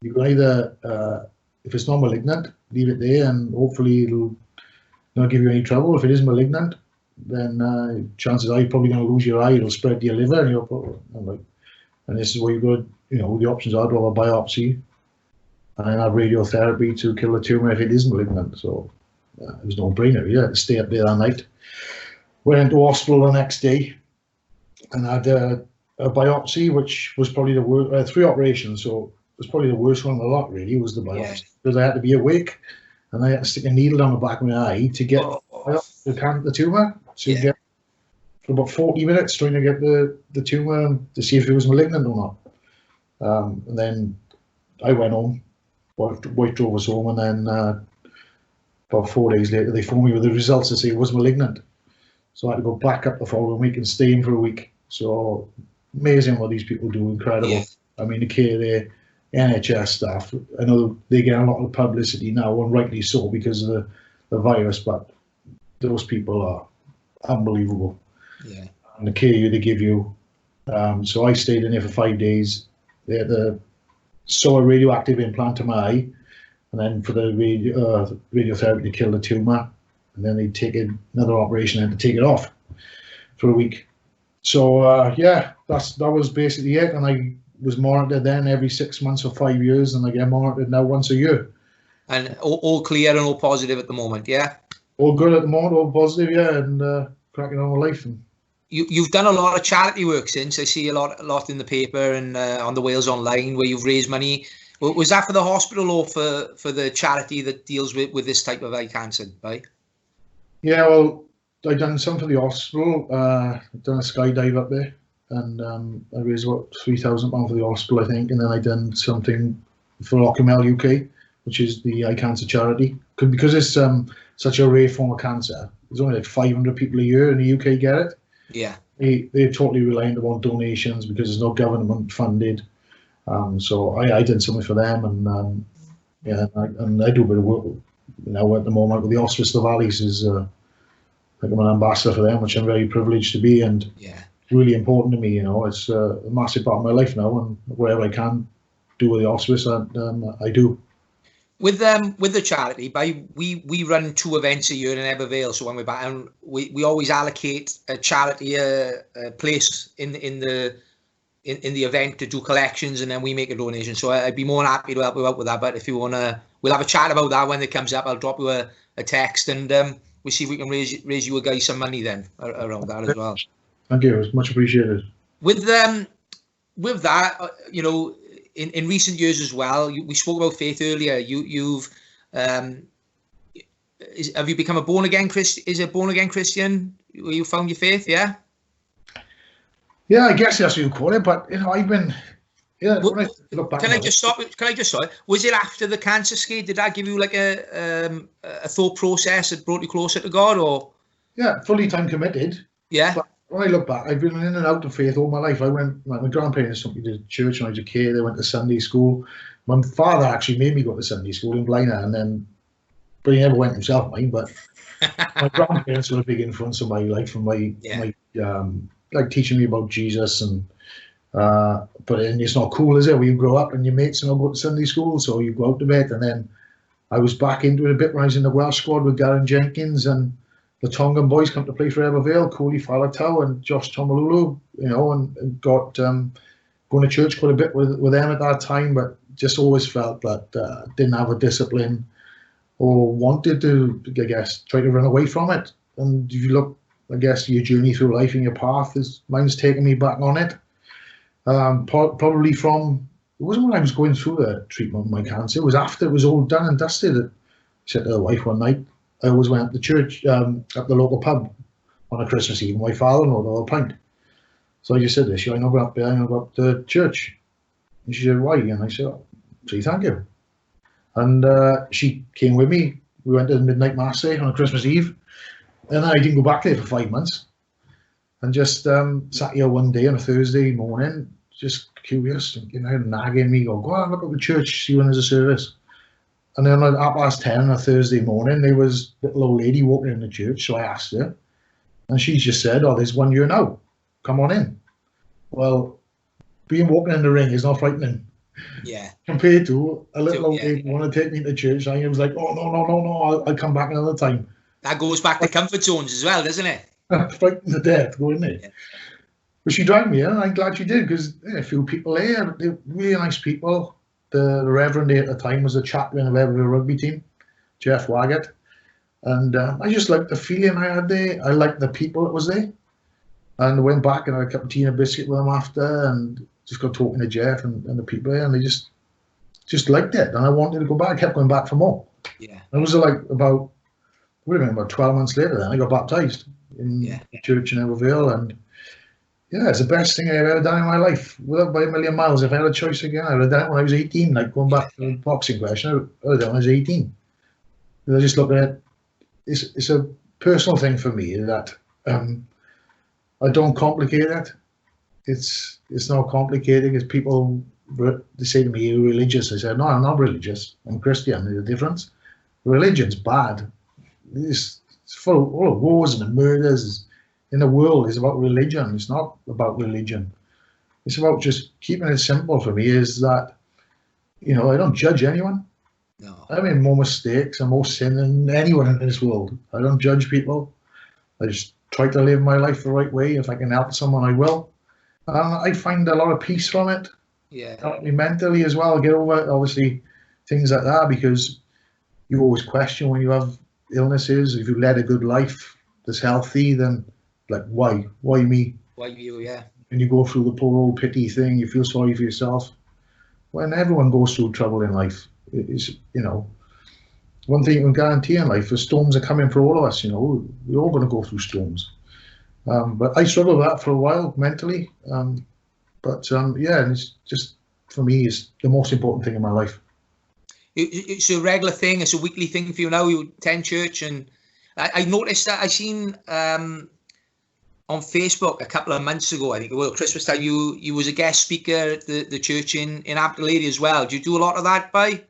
You can either, if it's not malignant, leave it there, and hopefully it'll not give you any trouble. If it is malignant, then chances are you're probably going to lose your eye. It'll spread to your liver, and this is where you go. The options are to have a biopsy and then have radiotherapy to kill the tumor if it is malignant. So it was no brainer. You had to stay up there that night. Went into hospital the next day and had a biopsy, which was probably the worst. 3 operations, so it was probably the worst one of the lot. Really, was the biopsy because I had to be awake. And I had to stick a needle down the back of my eye to get the tumour. So you get for about 40 minutes trying to get the tumour to see if it was malignant or not. And then I went home, wife drove us home, and then about 4 days later they phoned me with the results to say it was malignant. So I had to go back up the following week and stay in for a week. So amazing what these people do, incredible. Yeah. I mean, the care there. NHS staff, I know they get a lot of publicity now, and rightly so because of the virus, but those people are unbelievable. Yeah. And the care they give you. So I stayed in there for 5 days. They had a radioactive implant to my eye, and then for the radiotherapy to kill the tumour, and then they'd take another operation and to take it off for a week. So yeah, that was basically it, and I was monitored then every 6 months for 5 years, and I get monitored now once a year. And all clear and all positive at the moment, yeah? All good at the moment, all positive, yeah, and cracking on with life. And you've done a lot of charity work since. I see a lot in the paper and on the Wales Online where you've raised money. Was that for the hospital or for the charity that deals with this type of eye cancer, right? Yeah, well, I've done some for the hospital. I've done a skydive up there, and I raised about £3,000 for the hospital, I think, and then I done something for Ocumel UK, which is the eye cancer charity. Because it's such a rare form of cancer, there's only like 500 people a year in the UK get it. Yeah. They're totally reliant upon donations because there's no government funded. So I did something for them, and yeah, and I do a bit of work now at the moment with the Hospice of the Valleys. Is like I'm an ambassador for them, which I'm very privileged to be, and yeah, really important to me. You know, it's a massive part of my life now, and wherever I can do with the hospice, I do. With the charity, we run 2 events a year in Ebervale. So when we're back, and we always allocate a charity a place in the event to do collections, and then we make a donation. So I'd be more than happy to help you out with that. But if you wanna, we'll have a chat about that when it comes up. I'll drop you a text, and we'll see if we can raise you guys some money then around that as well. Thank you, it's much appreciated. With that, you know, in recent years as well, we spoke about faith earlier. Have you become a born again Christian? Is it born again Christian where you found your faith? Yeah. Yeah, I guess that's what you call it. But you know, I've been. Yeah. When I look back. Can I just stop? Was it after the cancer scare? Did that give you like a thought process that brought you closer to God, or? Yeah, fully time committed. Yeah. But when I look back, I've been in and out of faith all my life. I went, my grandparents took me to church when I was a kid. They went to Sunday school. My father actually made me go to Sunday school in Blaenau, but he never went himself, mind. But my grandparents were a big influence on my life, and my like teaching me about Jesus. And but it's not cool, is it? When you grow up and your mates and all go to Sunday school, so you go out to bed. And then I was back into it a bit when I was in the Welsh squad with Garen Jenkins, and the Tongan boys come to play for Ebervale, Coley Falatau and Josh Tomalulu, you know, and got going to church quite a bit with them at that time, but just always felt that didn't have a discipline or wanted to, I guess, try to run away from it. And if you look, I guess, your journey through life and your path, mine's taken me back on it. Probably from, it wasn't when I was going through the treatment of my cancer, it was after it was all done and dusted. I said to the wife one night, I always went up to church, at the local pub on a Christmas Eve. My father-in-law had a pint. So I just said this, I'm not going up there, I'm going to go up to church. And she said, why? And I said, say thank you. And she came with me. We went to the midnight mass on a Christmas Eve. And I didn't go back there for 5 months. And just sat here one day on a Thursday morning, just curious, you know, nagging me, go on, look at the church, see when there's a service. And then at 10:30 on a Thursday morning, there was a little old lady walking in the church. So I asked her, and she just said, oh, there's one here now. Come on in. Well, being walking in the ring is not frightening. Yeah. Compared to a little old lady want to take me to church, and I was like, oh, no, I'll come back another time. That goes back to comfort zones as well, doesn't it? Frightened to death, going there. Yeah. But she dragged me in, and I'm glad she did, because a few people there, they're really nice people. The Reverend there at the time was the chaplain of every rugby team, Jeff Waggett. And I just liked the feeling I had there. I liked the people that was there. And I went back and had a cup of tea and a biscuit with them after, and just got talking to Jeff and the people there, and they just liked it. And I wanted to go back. I kept going back for more. Yeah. And it was like would have been about 12 months later then, I got baptised in the church in Ebervale. And yeah, it's the best thing I've ever done in my life, without by a million miles. If I had a choice again, I would have done it when I was 18. Like going back to the boxing question, I would have done it when I was 18. I just look at it, it's a personal thing for me that I don't complicate it. It's not complicated, because people, they say to me, you're religious. I said, no, I'm not religious. I'm Christian. There's a difference. Religion's bad. It's full of wars and murders in the world. Is about religion. It's not about religion. It's about just keeping it simple for me, is that, you know, I don't judge anyone. No. I made more mistakes and more sin than anyone in this world. I don't judge people. I just try to live my life the right way. If I can help someone, I will. And I find a lot of peace from it. Yeah. Help me mentally as well. Get over, obviously, things like that, because you always question when you have illnesses. If you led a good life that's healthy, then like, why? Why me? Why you, yeah. And you go through the poor old pity thing, you feel sorry for yourself. When everyone goes through trouble in life, it's, you know, one thing you can guarantee in life, the storms are coming for all of us, you know, we're all going to go through storms. But I struggled with that for a while mentally. Yeah, and it's just, for me, it's the most important thing in my life. It's a regular thing, it's a weekly thing for you now, you attend church, and I noticed that I seen on Facebook a couple of months ago, I think, well, Christmas time, you was a guest speaker at the church in Aptolady as well. Do you do a lot of that, By?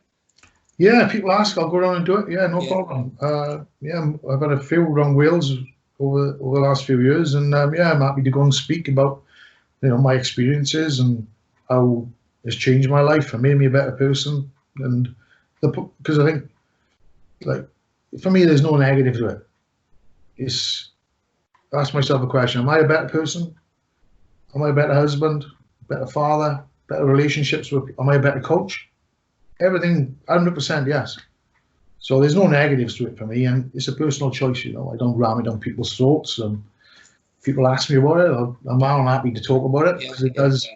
Yeah, people ask, I'll go around and do it. Yeah, no problem. Yeah, I've had a few around Wales over the last few years, and yeah, I'm happy to go and speak about, you know, my experiences and how it's changed my life and made me a better person. And because I think, like, for me, there's no negative to it. It's ask myself a question: am I a better person? Am I a better husband? Better father? Better relationships with? Am I a better coach? Everything, 100% yes. So there's no negatives to it for me, and it's a personal choice. You know, I don't ram it down people's throats. And people ask me about it, I'm happy to talk about it because it does.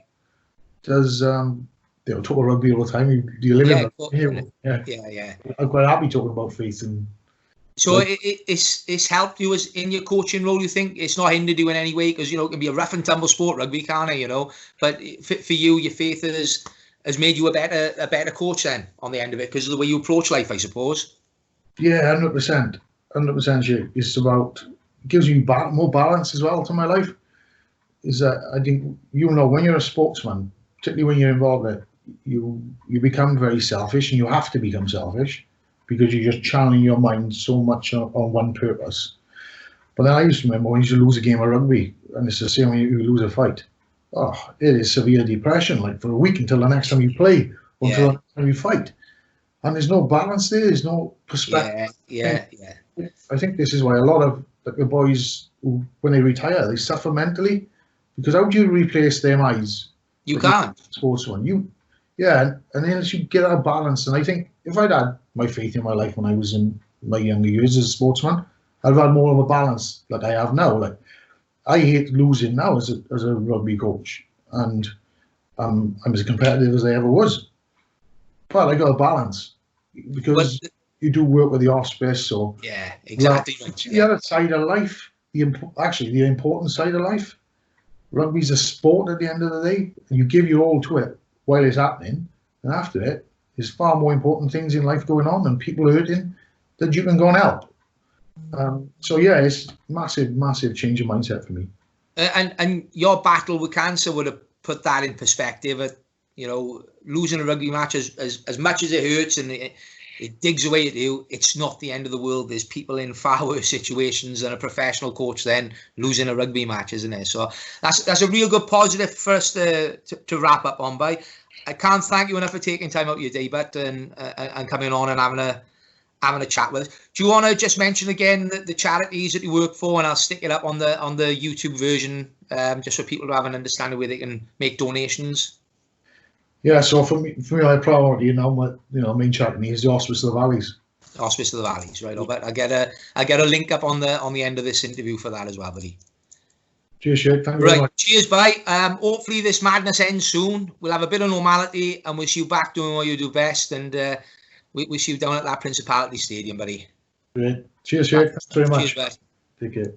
You know, talk about rugby all the time. You live in it. Yeah. I'm quite happy talking about faith and. So it's helped you as in your coaching role. You think it's not hindered you in any way, because you know it can be a rough and tumble sport, rugby, can't it? You know, but for you, your faith has made you a better coach then on the end of it, because of the way you approach life, I suppose. Yeah, 100%. It's about, it gives you more balance as well to my life. Is that I think, you know, when you're a sportsman, particularly when you're involved in it, you become very selfish, and you have to become selfish because you're just channeling your mind so much on one purpose. But then I used to remember when you used to lose a game of rugby, and it's the same when you lose a fight. Oh, it is severe depression, like for a week until the next time you play, or until the next time you fight. And there's no balance there, there's no perspective. Yeah. I think this is why a lot of the boys, who, when they retire, they suffer mentally, because how do you replace their minds? You can't. Sportsman. And unless you get that balance, and I think if I'd had my faith in my life when I was in my younger years as a sportsman, I'd have had more of a balance like I have now. Like, I hate losing now as a rugby coach, and I'm as competitive as I ever was. But I got a balance because you do work with the hospice, so yeah, exactly. The other side of life, the important side of life. Rugby's a sport at the end of the day, and you give your all to it while it's happening, and after it, there's far more important things in life going on and people hurting that you can go and help. So yeah, it's massive change of mindset for me. And your battle with cancer would have put that in perspective. You know, losing a rugby match, as much as it hurts and it digs away at you, it's not the end of the world. There's people in far worse situations than a professional coach then losing a rugby match, isn't it? So that's a real good positive for us to wrap up on. By, I can't thank you enough for taking time out of your day, but and coming on and having a chat with us. Do you want to just mention again the charities that you work for, and I'll stick it up on the YouTube version, just so people have an understanding where they can make donations. Yeah, so for me, my priority now, my main charity is the Hospice of the Valleys. Hospice of the Valleys, right? But I get a link up on the end of this interview for that as well, buddy. Cheers, Shake. Thank you very much. Cheers, bye. Hopefully this madness ends soon. We'll have a bit of normality, and we'll see you back doing what you do best. And we'll see you down at that Principality Stadium, buddy. Great. Cheers, Shake. Thanks very much. Cheers, bye. Take care.